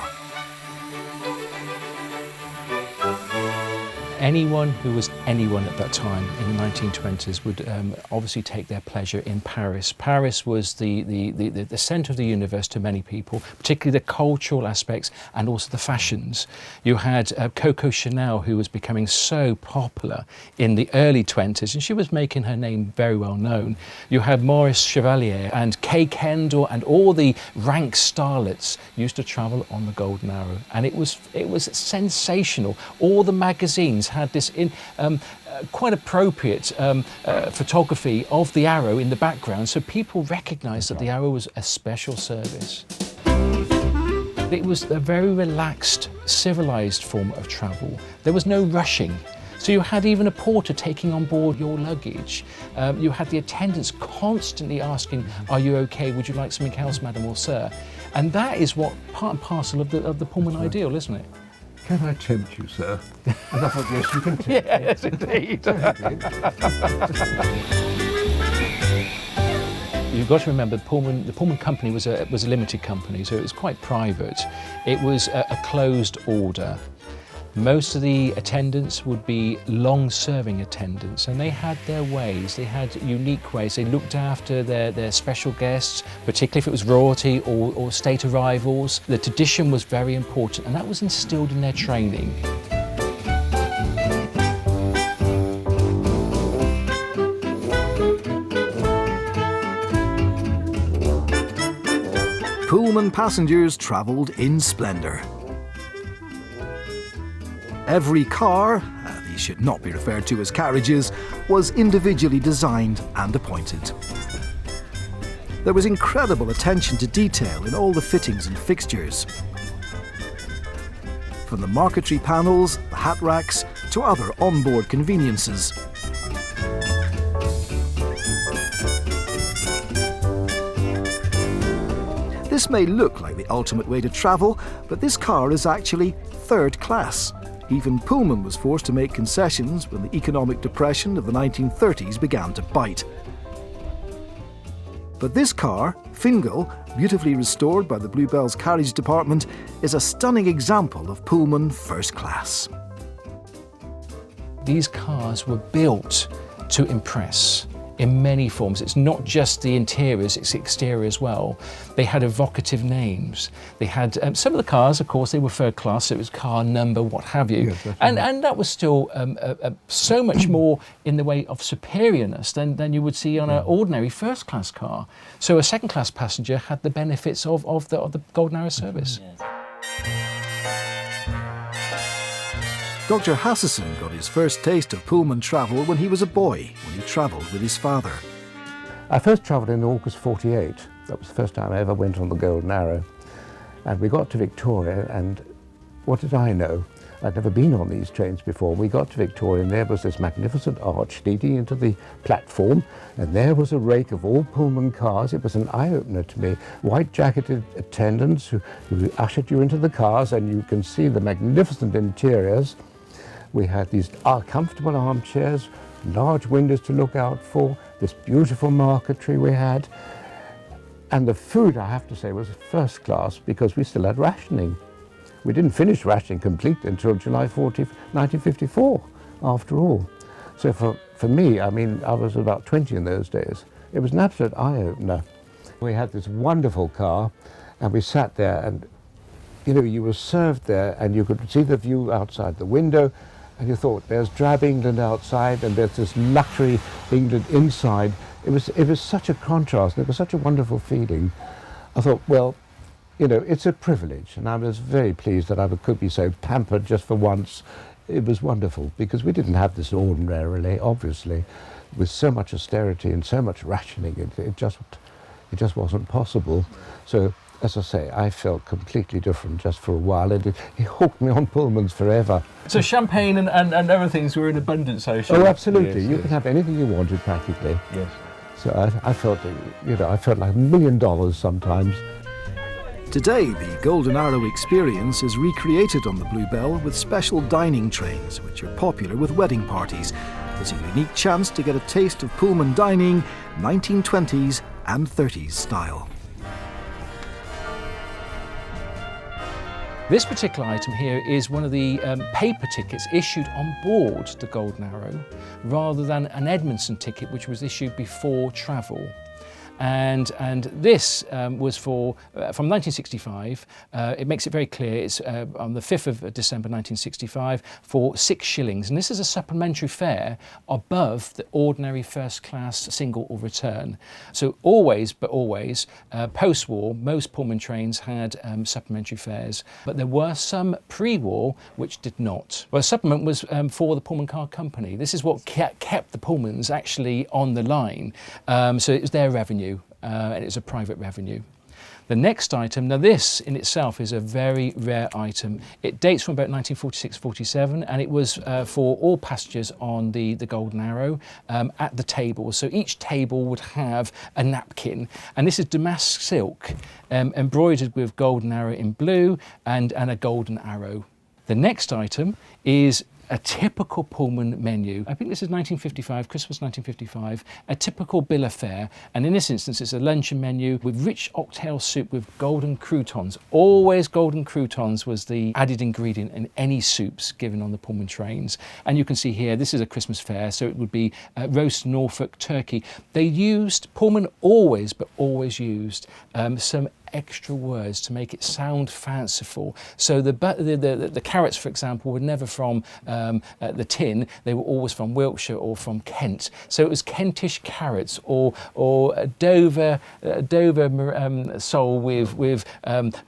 Anyone who was anyone at that time in the 1920s would obviously take their pleasure in Paris. Paris was the centre of the universe to many people, particularly the cultural aspects and also the fashions. You had Coco Chanel, who was becoming so popular in the early 20s, and she was making her name very well known. You had Maurice Chevalier and Kay Kendall, and all the rank starlets used to travel on the Golden Arrow, and it was sensational. All the magazines had this quite appropriate photography of the Arrow in the background, so people recognised that the Arrow was a special service. It was a very relaxed, civilised form of travel. There was no rushing. So you had even a porter taking on board your luggage. You had the attendants constantly asking, "Are you okay? Would you like something else, madam or sir?" And that is what part and parcel of the Pullman ideal, isn't it? Can I tempt you, sir? And I thought, yes, you can tempt me. Yes, indeed. You've got to remember, the Pullman company was a limited company, so it was quite private. It was a closed order. Most of the attendants would be long-serving attendants, and they had their ways, they had unique ways. They looked after their special guests, particularly if it was royalty or state arrivals. The tradition was very important, and that was instilled in their training. Pullman passengers travelled in splendour. Every car, these these should not be referred to as carriages, was individually designed and appointed. There was incredible attention to detail in all the fittings and fixtures. From the marquetry panels, the hat racks, to other onboard conveniences. This may look like the ultimate way to travel, but this car is actually third class. Even Pullman was forced to make concessions when the economic depression of the 1930s began to bite. But this car, Fingal, beautifully restored by the Bluebell's carriage department, is a stunning example of Pullman first class. These cars were built to impress in many forms. It's not just the interiors, it's the exterior as well. They had evocative names. They had some of the cars, of course, they were third class, so it was car number, what have you. Yes, and that was still so much more in the way of superiorness than you would see on an ordinary first class car. So a second class passenger had the benefits of the Golden Arrow service. Dr. Hassison got his first taste of Pullman travel when he was a boy, when he travelled with his father. I first travelled in August 48. That was the first time I ever went on the Golden Arrow. And we got to Victoria, and what did I know? I'd never been on these trains before. We got to Victoria, and there was this magnificent arch leading into the platform, and there was a rake of all Pullman cars. It was an eye-opener to me. White-jacketed attendants who ushered you into the cars, and you can see the magnificent interiors. We had these comfortable armchairs, large windows to look out for, this beautiful marquetry we had. And the food, I have to say, was first class because we still had rationing. We didn't finish rationing completely until July 1954, after all. So for me, I mean, I was about 20 in those days. It was an absolute eye-opener. We had this wonderful car, and we sat there, and you know, you were served there, and you could see the view outside the window, and you thought, there's drab England outside, and there's this luxury England inside. It was such a contrast, and it was such a wonderful feeling. I thought, well, you know, it's a privilege, and I was very pleased that I could be so pampered just for once. It was wonderful, because we didn't have this ordinarily, obviously. With so much austerity and so much rationing, it just wasn't possible. So, as I say, I felt completely different just for a while, and it hooked me on Pullmans forever. So champagne and other things were in abundance, I assume? Oh, absolutely. Yes, you yes. could have anything you wanted, practically. Yes. So I felt, you know, I felt like $1 million sometimes. Today, the Golden Arrow experience is recreated on the Bluebell with special dining trains, which are popular with wedding parties. It's a unique chance to get a taste of Pullman dining, 1920s and 30s style. This particular item here is one of the paper tickets issued on board the Golden Arrow, rather than an Edmondson ticket, which was issued before travel. And this was for from 1965. It makes it very clear. It's on the 5th of December 1965 for 6 shillings, and this is a supplementary fare above the ordinary first class single or return. So always, post-war, most Pullman trains had supplementary fares, but there were some pre-war which did not. Well, a supplement was for the Pullman Car Company. This is what kept the Pullmans actually on the line. So it was their revenue. And it's a private revenue. The next item, now this in itself is a very rare item. It dates from about 1946-47, and it was for all passengers on the Golden Arrow at the table. So each table would have a napkin, and this is damask silk embroidered with Golden Arrow in blue and a golden arrow. The next item is a typical Pullman menu. I think this is 1955, Christmas 1955, a typical bill of fare. And in this instance, it's a luncheon menu with rich oxtail soup with golden croutons. Always golden croutons was the added ingredient in any soups given on the Pullman trains. And you can see here, this is a Christmas fare, so it would be roast Norfolk turkey. They used, Pullman always used some extra words to make it sound fanciful. So the carrots, for example, were never from the tin, they were always from Wiltshire or from Kent. So it was Kentish carrots or Dover sole with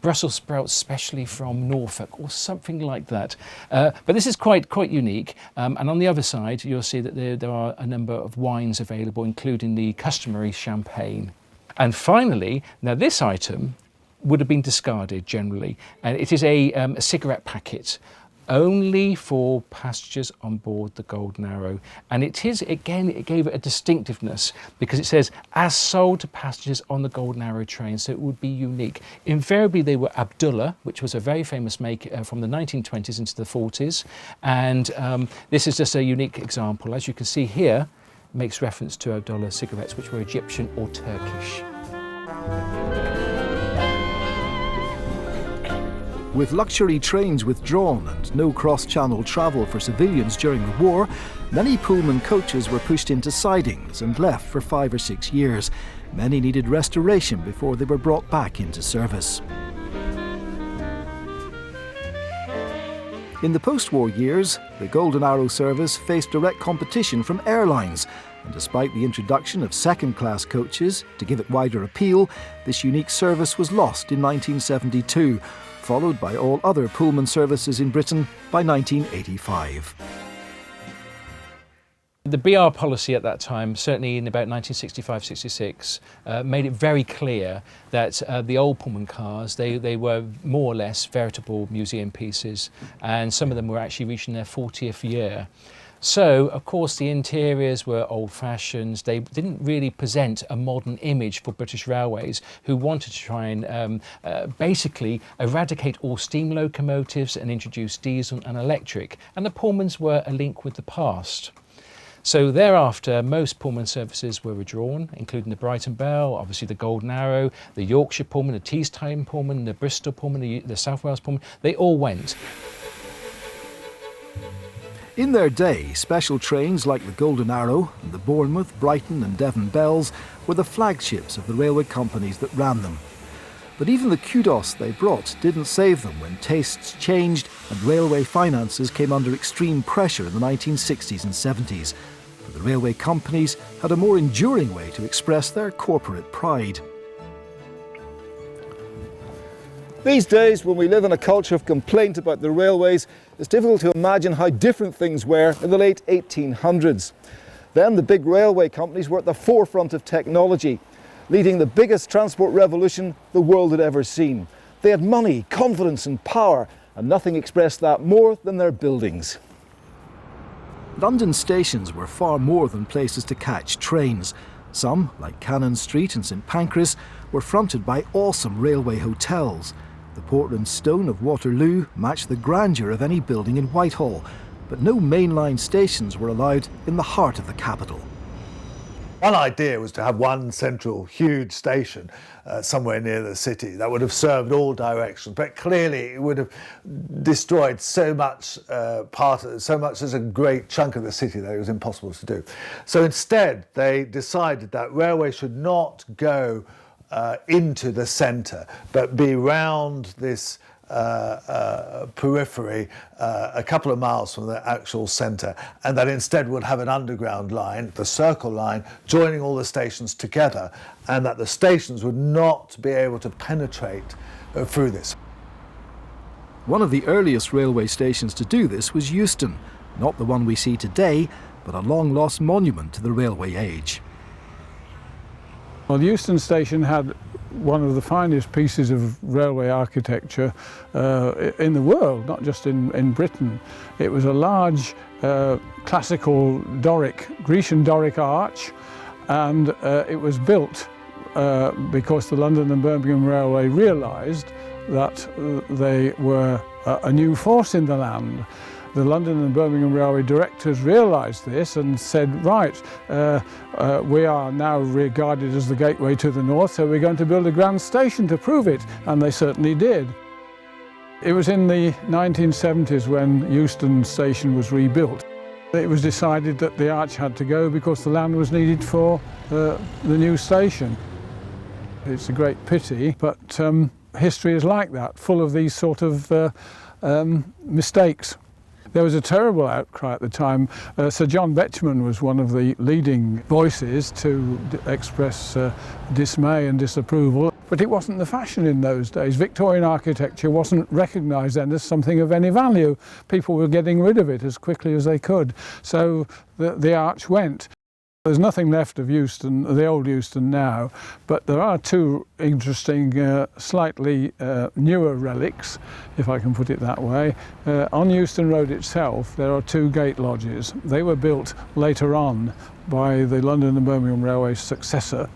Brussels sprouts specially from Norfolk or something like that. But this is quite unique. And on the other side, you'll see that there are a number of wines available, including the customary champagne. And finally, now this item would have been discarded generally, and it is a cigarette packet, only for passengers on board the Golden Arrow. And it gave it a distinctiveness because it says, as sold to passengers on the Golden Arrow train, so it would be unique. Invariably, they were Abdullah, which was a very famous make from the 1920s into the 40s. And this is just a unique example. As you can see here, makes reference to Abdullah cigarettes, which were Egyptian or Turkish. With luxury trains withdrawn and no cross-channel travel for civilians during the war, many Pullman coaches were pushed into sidings and left for 5 or 6 years. Many needed restoration before they were brought back into service. In the post-war years, the Golden Arrow service faced direct competition from airlines, and despite the introduction of second-class coaches to give it wider appeal, this unique service was lost in 1972, followed by all other Pullman services in Britain by 1985. The BR policy at that time, certainly in about 1965-66, made it very clear that the old Pullman cars, they were more or less veritable museum pieces, and some of them were actually reaching their 40th year. So, of course, the interiors were old-fashioned. They didn't really present a modern image for British Railways, who wanted to try and basically eradicate all steam locomotives and introduce diesel and electric. And the Pullmans were a link with the past. So thereafter, most Pullman services were withdrawn, including the Brighton Bell, obviously the Golden Arrow, the Yorkshire Pullman, the Tees-Time Pullman, the Bristol Pullman, the South Wales Pullman. They all went. In their day, special trains like the Golden Arrow and the Bournemouth, Brighton and Devon Bells were the flagships of the railway companies that ran them. But even the kudos they brought didn't save them when tastes changed and railway finances came under extreme pressure in the 1960s and 70s. But the railway companies had a more enduring way to express their corporate pride. These days, when we live in a culture of complaint about the railways, it's difficult to imagine how different things were in the late 1800s. Then the big railway companies were at the forefront of technology, leading the biggest transport revolution the world had ever seen. They had money, confidence and power, and nothing expressed that more than their buildings. London stations were far more than places to catch trains. Some, like Cannon Street and St Pancras, were fronted by awesome railway hotels. The Portland stone of Waterloo matched the grandeur of any building in Whitehall, but no mainline stations were allowed in the heart of the capital. One idea was to have one central huge station somewhere near the city that would have served all directions, but clearly it would have destroyed so much as a great chunk of the city that it was impossible to do. So instead they decided that railway should not go into the centre, but be round this periphery a couple of miles from the actual centre, and that instead would have an underground line, the Circle Line, joining all the stations together, and that the stations would not be able to penetrate through this. One of the earliest railway stations to do this was Euston, not the one we see today, but a long-lost monument to the railway age. Well, the Euston Station had one of the finest pieces of railway architecture in the world, not just in Britain. It was a large classical Doric, Grecian Doric arch, and it was built because the London and Birmingham Railway realised that they were a new force in the land. The London and Birmingham Railway directors realised this and said, right, we are now regarded as the gateway to the north, so we're going to build a grand station to prove it, and they certainly did. It was in the 1970s when Euston Station was rebuilt. It was decided that the arch had to go because the land was needed for the new station. It's a great pity, but history is like that, full of these sort of mistakes. There was a terrible outcry at the time. Sir John Betjeman was one of the leading voices to express dismay and disapproval, but it wasn't the fashion in those days. Victorian architecture wasn't recognised then as something of any value. People were getting rid of it as quickly as they could, so the arch went. There's nothing left of Euston, the old Euston now, but there are two interesting, slightly newer relics, if I can put it that way. On Euston Road itself, there are two gate lodges. They were built later on by the London and Birmingham Railway's successor,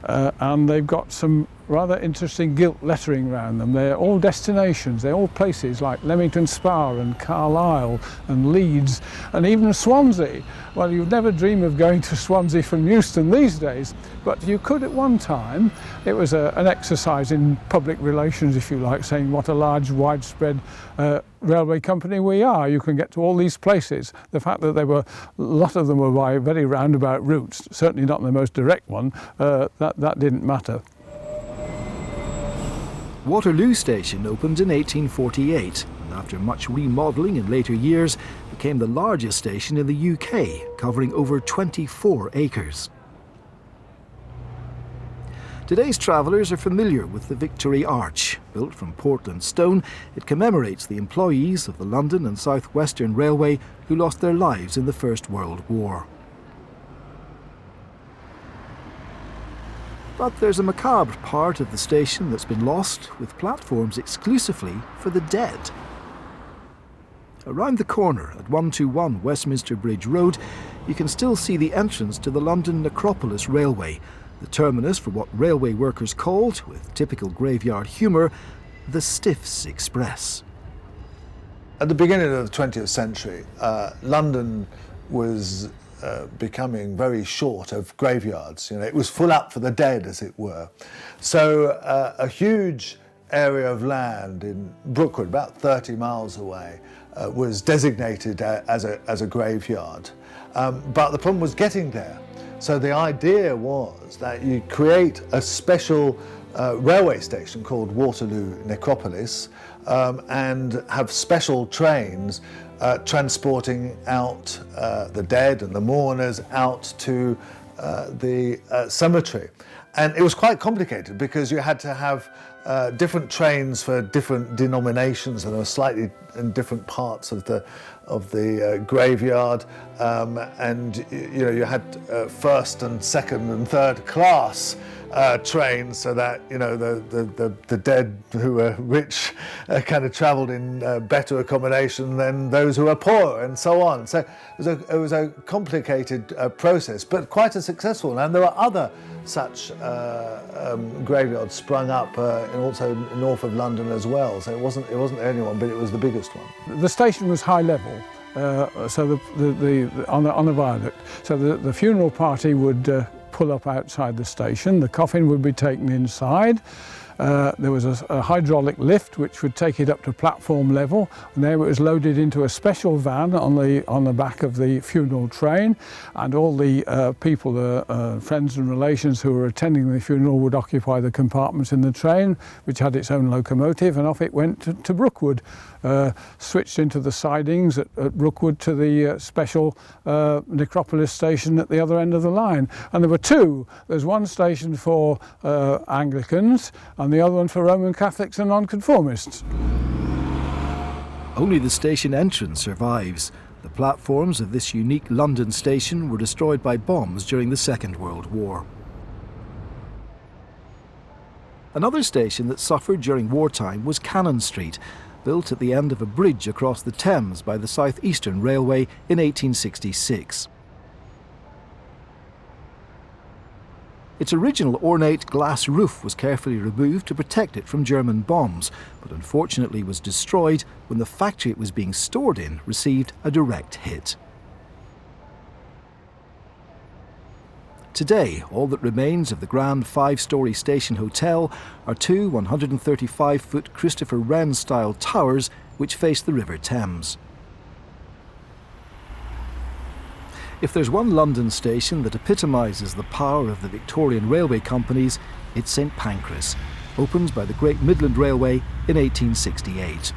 and they've got some rather interesting gilt lettering around them. They're all destinations, they're all places like Leamington Spa and Carlisle and Leeds and even Swansea. Well, you'd never dream of going to Swansea from Euston these days, but you could at one time. It was an exercise in public relations, if you like, saying what a large, widespread railway company we are. You can get to all these places. The fact that a lot of them were by very roundabout routes, certainly not the most direct one, that didn't matter. Waterloo Station opened in 1848 and after much remodelling in later years became the largest station in the UK, covering over 24 acres. Today's travellers are familiar with the Victory Arch. Built from Portland stone, it commemorates the employees of the London and South Western Railway who lost their lives in the First World War. But there's a macabre part of the station that's been lost, with platforms exclusively for the dead. Around the corner at 121 Westminster Bridge Road, you can still see the entrance to the London Necropolis Railway, the terminus for what railway workers called, with typical graveyard humour, the Stiffs Express. At the beginning of the 20th century, London was becoming very short of graveyards. You know, it was full up for the dead, as it were. So a huge area of land in Brookwood, about 30 miles away, was designated as a graveyard. But the problem was getting there. So the idea was that you create a special railway station called Waterloo Necropolis and have special trains transporting out the dead and the mourners out to the cemetery. And it was quite complicated because you had to have different trains for different denominations, and they were slightly in different parts of the graveyard, and you had first and second and third class trains, so that the dead who were rich kind of travelled in better accommodation than those who were poor, and so on. So it was a complicated process, but quite a successful one. And there were other such graveyards sprung up also north of London as well. So it wasn't the only one, but it was the biggest one. The station was high level, so on the viaduct. So the funeral party would pull up outside the station. The coffin would be taken inside. There was a hydraulic lift which would take it up to platform level, and there it was loaded into a special van on the back of the funeral train, and all the people, friends and relations who were attending the funeral would occupy the compartments in the train, which had its own locomotive, and off it went to Brookwood. Switched into the sidings at Brookwood to the special Necropolis station at the other end of the line. And there were two. There's one station for Anglicans and the other one for Roman Catholics and Nonconformists. Only the station entrance survives. The platforms of this unique London station were destroyed by bombs during the Second World War. Another station that suffered during wartime was Cannon Street, built at the end of a bridge across the Thames by the South Eastern Railway in 1866. Its original ornate glass roof was carefully removed to protect it from German bombs, but unfortunately was destroyed when the factory it was being stored in received a direct hit. Today, all that remains of the grand 5-storey station hotel are two 135-foot Christopher Wren-style towers which face the River Thames. If there's one London station that epitomises the power of the Victorian railway companies, It's St Pancras, opened by the Great Midland Railway in 1868.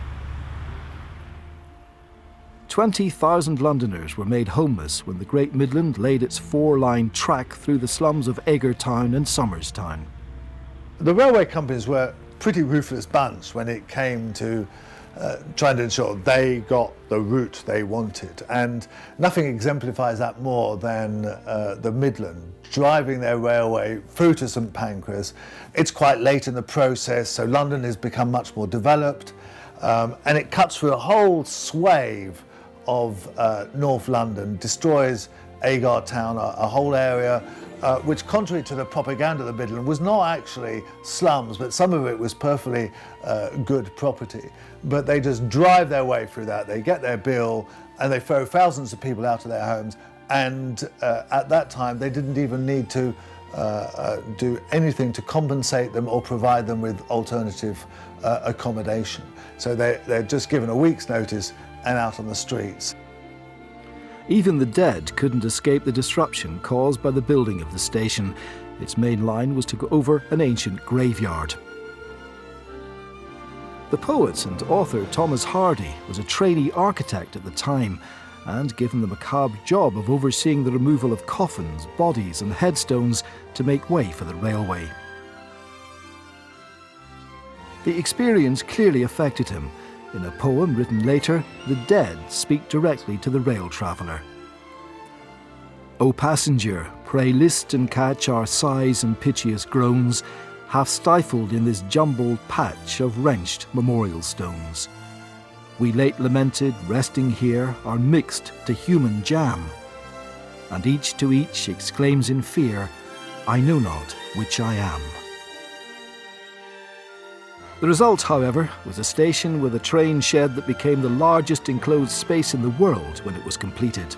20,000 Londoners were made homeless when the Great Midland laid its 4-line track through the slums of Egger Town and Somers Town. The railway companies were a pretty ruthless bunch when it came to trying to ensure they got the route they wanted, and nothing exemplifies that more than the Midland, driving their railway through to St Pancras. It's quite late in the process, so London has become much more developed, and it cuts through a whole swathe of North London, destroys Agar Town, a whole area which, contrary to the propaganda of the Midland, was not actually slums, but some of it was perfectly good property. But they just drive their way through that, they get their bill, and they throw thousands of people out of their homes, and at that time they didn't even need to do anything to compensate them or provide them with alternative accommodation. So they're just given a week's notice and out on the streets. Even the dead couldn't escape the disruption caused by the building of the station. Its main line was to go over an ancient graveyard. The poet and author Thomas Hardy was a trainee architect at the time and given the macabre job of overseeing the removal of coffins, bodies and headstones to make way for the railway. The experience clearly affected him. In a poem written later, the dead speak directly to the rail traveller. O passenger, pray list and catch our sighs and piteous groans, half stifled in this jumbled patch of wrenched memorial stones. We late lamented, resting here, are mixed to human jam, and each to each exclaims in fear, I know not which I am. The result, however, was a station with a train shed that became the largest enclosed space in the world when it was completed.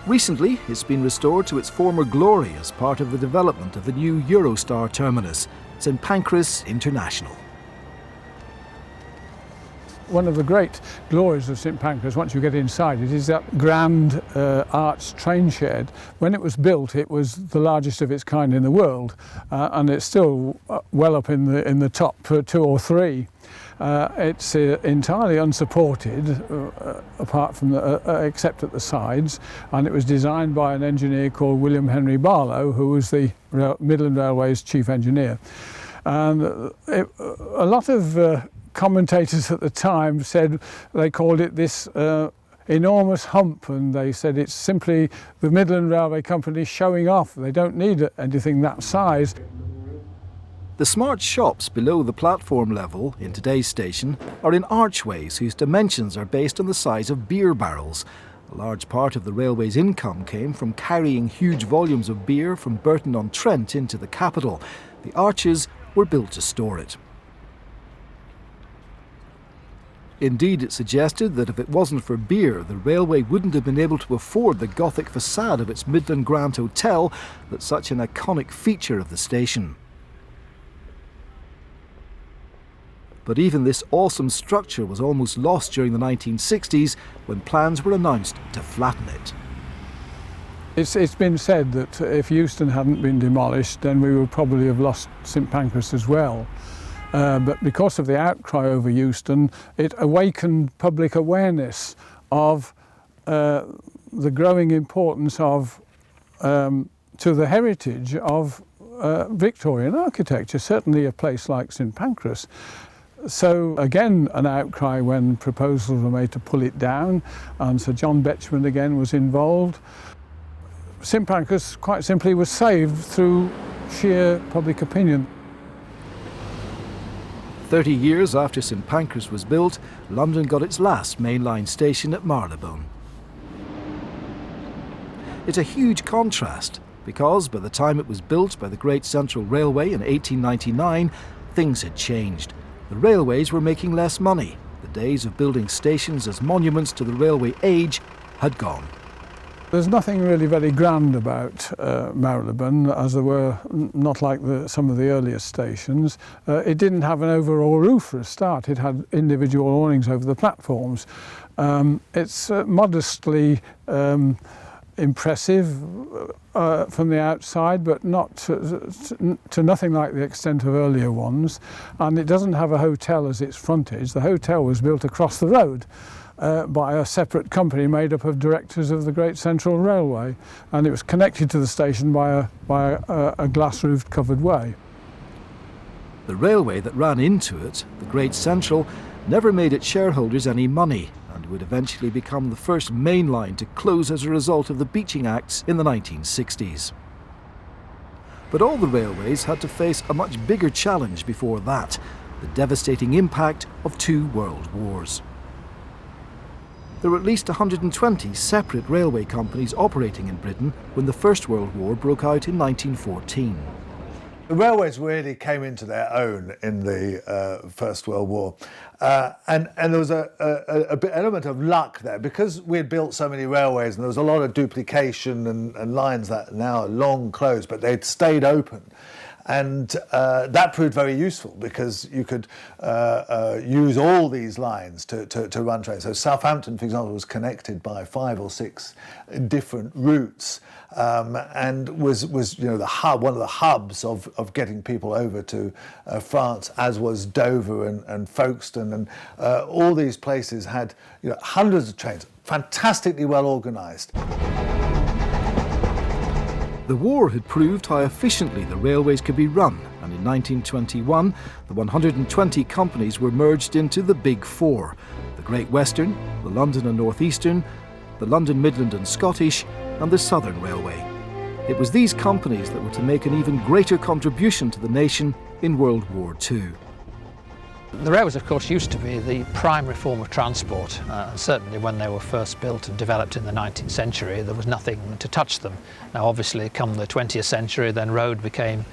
Recently, it's been restored to its former glory as part of the development of the new Eurostar terminus, St Pancras International. One of the great glories of St Pancras, once you get inside it, is that grand arched train shed. When it was built, it was the largest of its kind in the world, and it's still well up in the top 2 or 3. It's entirely unsupported, apart from except at the sides, and it was designed by an engineer called William Henry Barlow, who was the Midland Railway's chief engineer. And a lot of commentators at the time said they called it this enormous hump, and they said it's simply the Midland Railway Company showing off. They don't need anything that size. The smart shops below the platform level in today's station are in archways whose dimensions are based on the size of beer barrels. A large part of the railway's income came from carrying huge volumes of beer from Burton-on-Trent into the capital. The arches were built to store it. Indeed, it suggested that if it wasn't for beer, the railway wouldn't have been able to afford the Gothic facade of its Midland Grand Hotel that's such an iconic feature of the station. But even this awesome structure was almost lost during the 1960s when plans were announced to flatten it. It's been said that if Euston hadn't been demolished, then we would probably have lost St Pancras as well. But because of the outcry over Euston, it awakened public awareness of the growing importance of to the heritage of Victorian architecture, certainly a place like St Pancras. So again, an outcry when proposals were made to pull it down, and Sir John Betchman again was involved. St Pancras, quite simply, was saved through sheer public opinion. 30 years after St Pancras was built, London got its last mainline station at Marylebone. It's a huge contrast because by the time it was built by the Great Central Railway in 1899, things had changed. The railways were making less money. The days of building stations as monuments to the railway age had gone. There's nothing really very grand about Marylebone, as there were not like some of the earlier stations. It didn't have an overall roof for a start. It had individual awnings over the platforms. It's modestly impressive from the outside, but not to nothing like the extent of earlier ones. And it doesn't have a hotel as its frontage. The hotel was built across the road by a separate company made up of directors of the Great Central Railway, and it was connected to the station by a glass-roofed covered way. The railway that ran into it, the Great Central, never made its shareholders any money, and would eventually become the first main line to close as a result of the Beaching Acts in the 1960s. But all the railways had to face a much bigger challenge before that, the devastating impact of 2 world wars. There were at least 120 separate railway companies operating in Britain when the First World War broke out in 1914. The railways really came into their own in the First World War. And there was a bit element of luck there, because we had built so many railways and there was a lot of duplication and lines that now are long closed, but they'd stayed open. And that proved very useful, because you could use all these lines to run trains. So Southampton, for example, was connected by 5 or 6 different routes, and was the hub, one of the hubs of getting people over to France, as was Dover and Folkestone, and all these places had hundreds of trains, fantastically well organised. The war had proved how efficiently the railways could be run, and in 1921 the 120 companies were merged into the Big Four: the Great Western, the London and North Eastern, the London Midland and Scottish, and the Southern Railway. It was these companies that were to make an even greater contribution to the nation in World War II. The railways, of course, used to be the primary form of transport. Certainly when they were first built and developed in the 19th century, there was nothing to touch them. Now, obviously, come the 20th century, then road became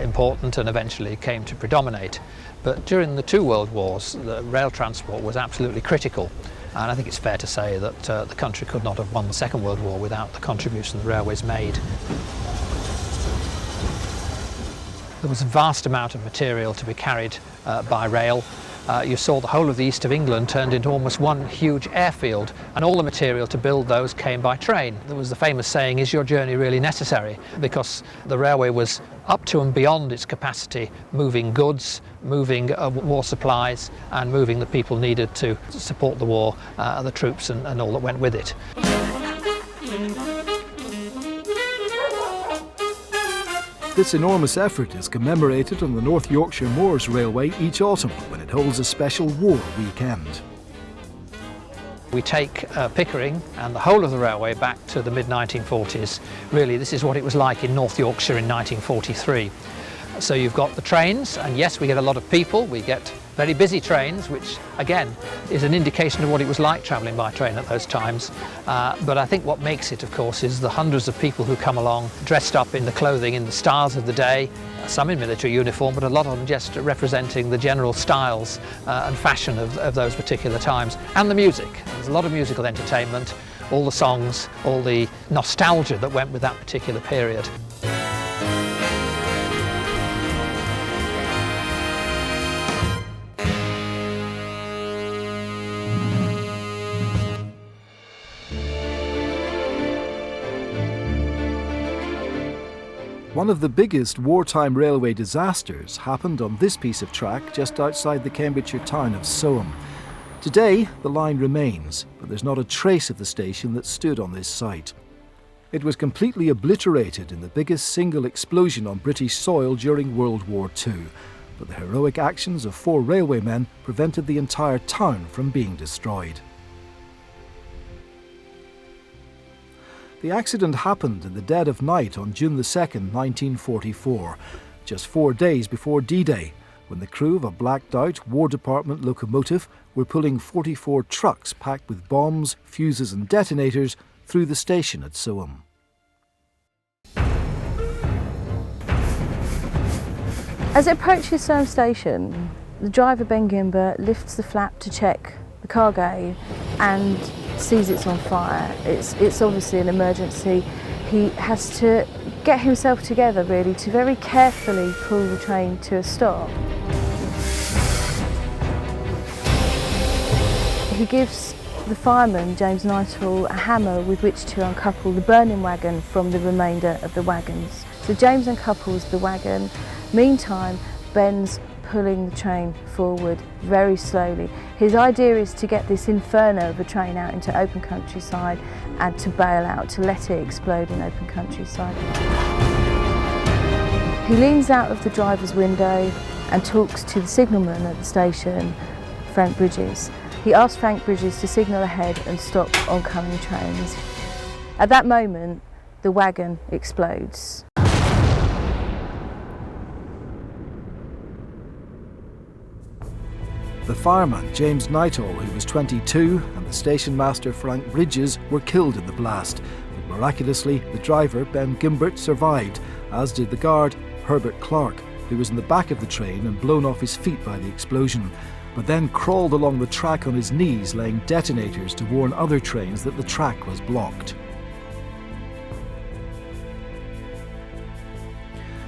important and eventually came to predominate. But during the 2 world wars, the rail transport was absolutely critical. And I think it's fair to say that the country could not have won the Second World War without the contribution the railways made. There was a vast amount of material to be carried by rail. You saw the whole of the east of England turned into almost one huge airfield, and all the material to build those came by train. There was the famous saying, "Is your journey really necessary?" Because the railway was up to and beyond its capacity, moving goods, moving war supplies, and moving the people needed to support the war, the troops and all that went with it. This enormous effort is commemorated on the North Yorkshire Moors Railway each autumn, when it holds a special war weekend. We take Pickering and the whole of the railway back to the mid-1940s. Really, this is what it was like in North Yorkshire in 1943. So you've got the trains, and yes, we get a lot of people. We get very busy trains, which again is an indication of what it was like travelling by train at those times. But I think what makes it, of course, is the hundreds of people who come along dressed up in the clothing, in the styles of the day, some in military uniform, but a lot of them just representing the general styles and fashion of those particular times. And the music. There's a lot of musical entertainment, all the songs, all the nostalgia that went with that particular period. One of the biggest wartime railway disasters happened on this piece of track just outside the Cambridgeshire town of Soham. Today, the line remains, but there's not a trace of the station that stood on this site. It was completely obliterated in the biggest single explosion on British soil during World War II, but the heroic actions of 4 railwaymen prevented the entire town from being destroyed. The accident happened in the dead of night on June the 2nd, 1944, just 4 days before D-Day, when the crew of a blacked-out War Department locomotive were pulling 44 trucks packed with bombs, fuses and detonators through the station at Soham. As it approaches Soham station, the driver Ben Gimber lifts the flap to check the cargo and sees it's on fire. It's obviously an emergency. He has to get himself together really to very carefully pull the train to a stop. He gives the fireman, James Nighthall, a hammer with which to uncouple the burning wagon from the remainder of the wagons. So James uncouples the wagon. Meantime, Ben's pulling the train forward very slowly. His idea is to get this inferno of a train out into open countryside and to bail out, to let it explode in open countryside. He leans out of the driver's window and talks to the signalman at the station, Frank Bridges. He asks Frank Bridges to signal ahead and stop oncoming trains. At that moment, the wagon explodes. The fireman, James Nighthall, who was 22, and the station master, Frank Bridges, were killed in the blast. But miraculously, the driver, Ben Gimbert, survived, as did the guard, Herbert Clark, who was in the back of the train and blown off his feet by the explosion, but then crawled along the track on his knees, laying detonators to warn other trains that the track was blocked.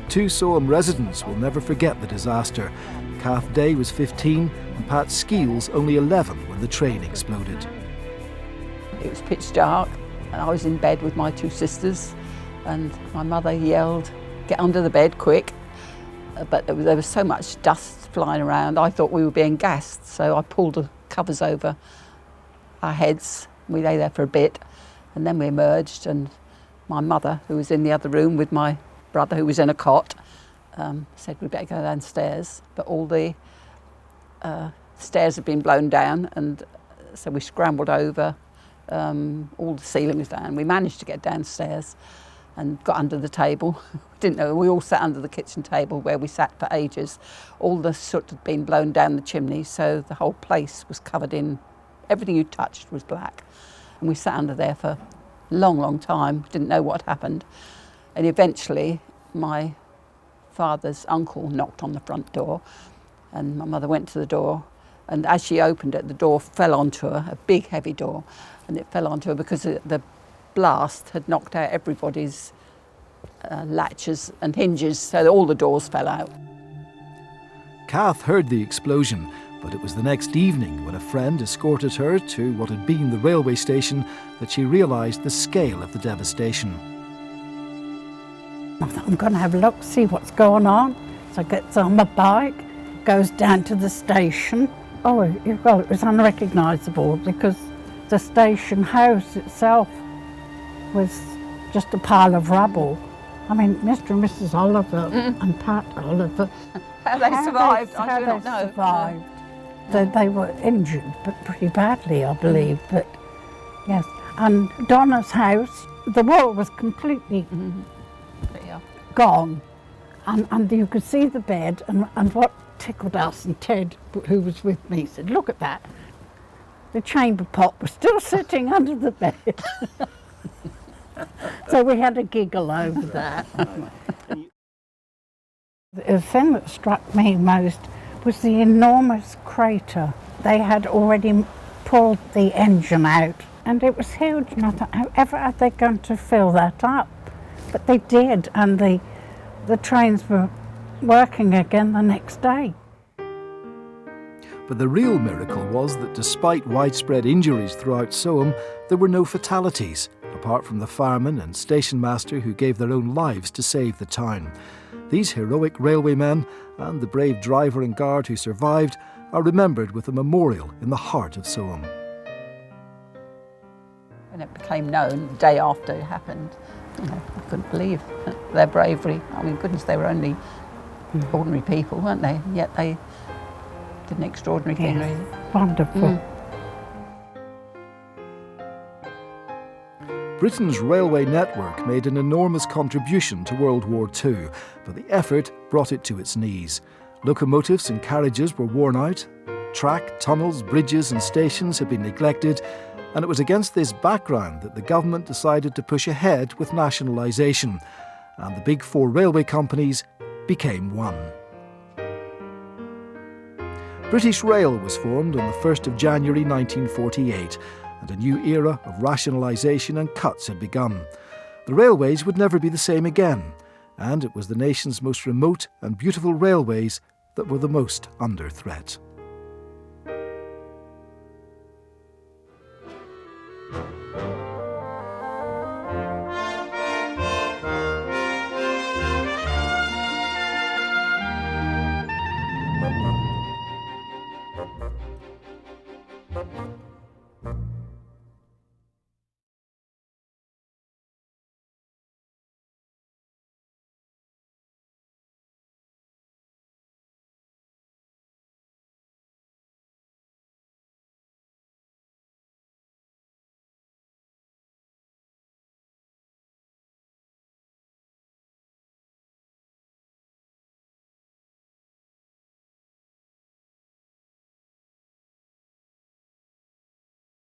Two Soham residents will never forget the disaster. Kath Day was 15 and Pat Skeels only 11 when the train exploded. It was pitch dark and I was in bed with my two sisters and my mother yelled, "Get under the bed quick." But there was so much dust flying around, I thought we were being gassed, so I pulled the covers over our heads. We lay there for a bit and then we emerged, and my mother, who was in the other room with my brother who was in a cot, said we'd better go downstairs, but all the stairs had been blown down, and so we scrambled over. All the ceiling was down. We managed to get downstairs and got under the table. We didn't know, we all sat under the kitchen table where we sat for ages. All the soot had been blown down the chimney, so the whole place was covered in, everything you touched was black. And we sat under there for a long, long time, didn't know what happened. And eventually my father's uncle knocked on the front door, and my mother went to the door, and as she opened it, the door fell onto her, a big heavy door, and it fell onto her because the blast had knocked out everybody's latches and hinges, so all the doors fell out. Kath heard the explosion, but it was the next evening when a friend escorted her to what had been the railway station that she realised the scale of the devastation. I thought, I'm going to have a look, see what's going on. So I gets on my bike, goes down to the station. Oh, well, it was unrecognisable because the station house itself was just a pile of rubble. I mean, Mr. and Mrs. Oliver and Pat Oliver. How they survived, I do not know. Survived. They were injured, but pretty badly, I believe. But yes, and Donna's house, the wall was completely gone, and you could see the bed. And what tickled us, and Ted, who was with me, said, "Look at that. The chamber pot was still sitting under the bed." So we had a giggle over that. The thing that struck me most was the enormous crater. They had already pulled the engine out, and it was huge, and I thought, however are they going to fill that up? But they did, and the trains were working again the next day. But the real miracle was that despite widespread injuries throughout Soham, there were no fatalities, apart from the fireman and station master who gave their own lives to save the town. These heroic railwaymen and the brave driver and guard who survived are remembered with a memorial in the heart of Soham. When it became known the day after it happened, I couldn't believe their bravery. I mean, goodness, they were only ordinary people, weren't they? And yet they did an extraordinary thing, really. Wonderful. Britain's railway network made an enormous contribution to World War II, but the effort brought it to its knees. Locomotives and carriages were worn out, track, tunnels, bridges and stations had been neglected, and it was against this background that the government decided to push ahead with nationalisation, and the big four railway companies became one. British Rail was formed on the 1st of January 1948, and a new era of rationalisation and cuts had begun. The railways would never be the same again, and it was the nation's most remote and beautiful railways that were the most under threat.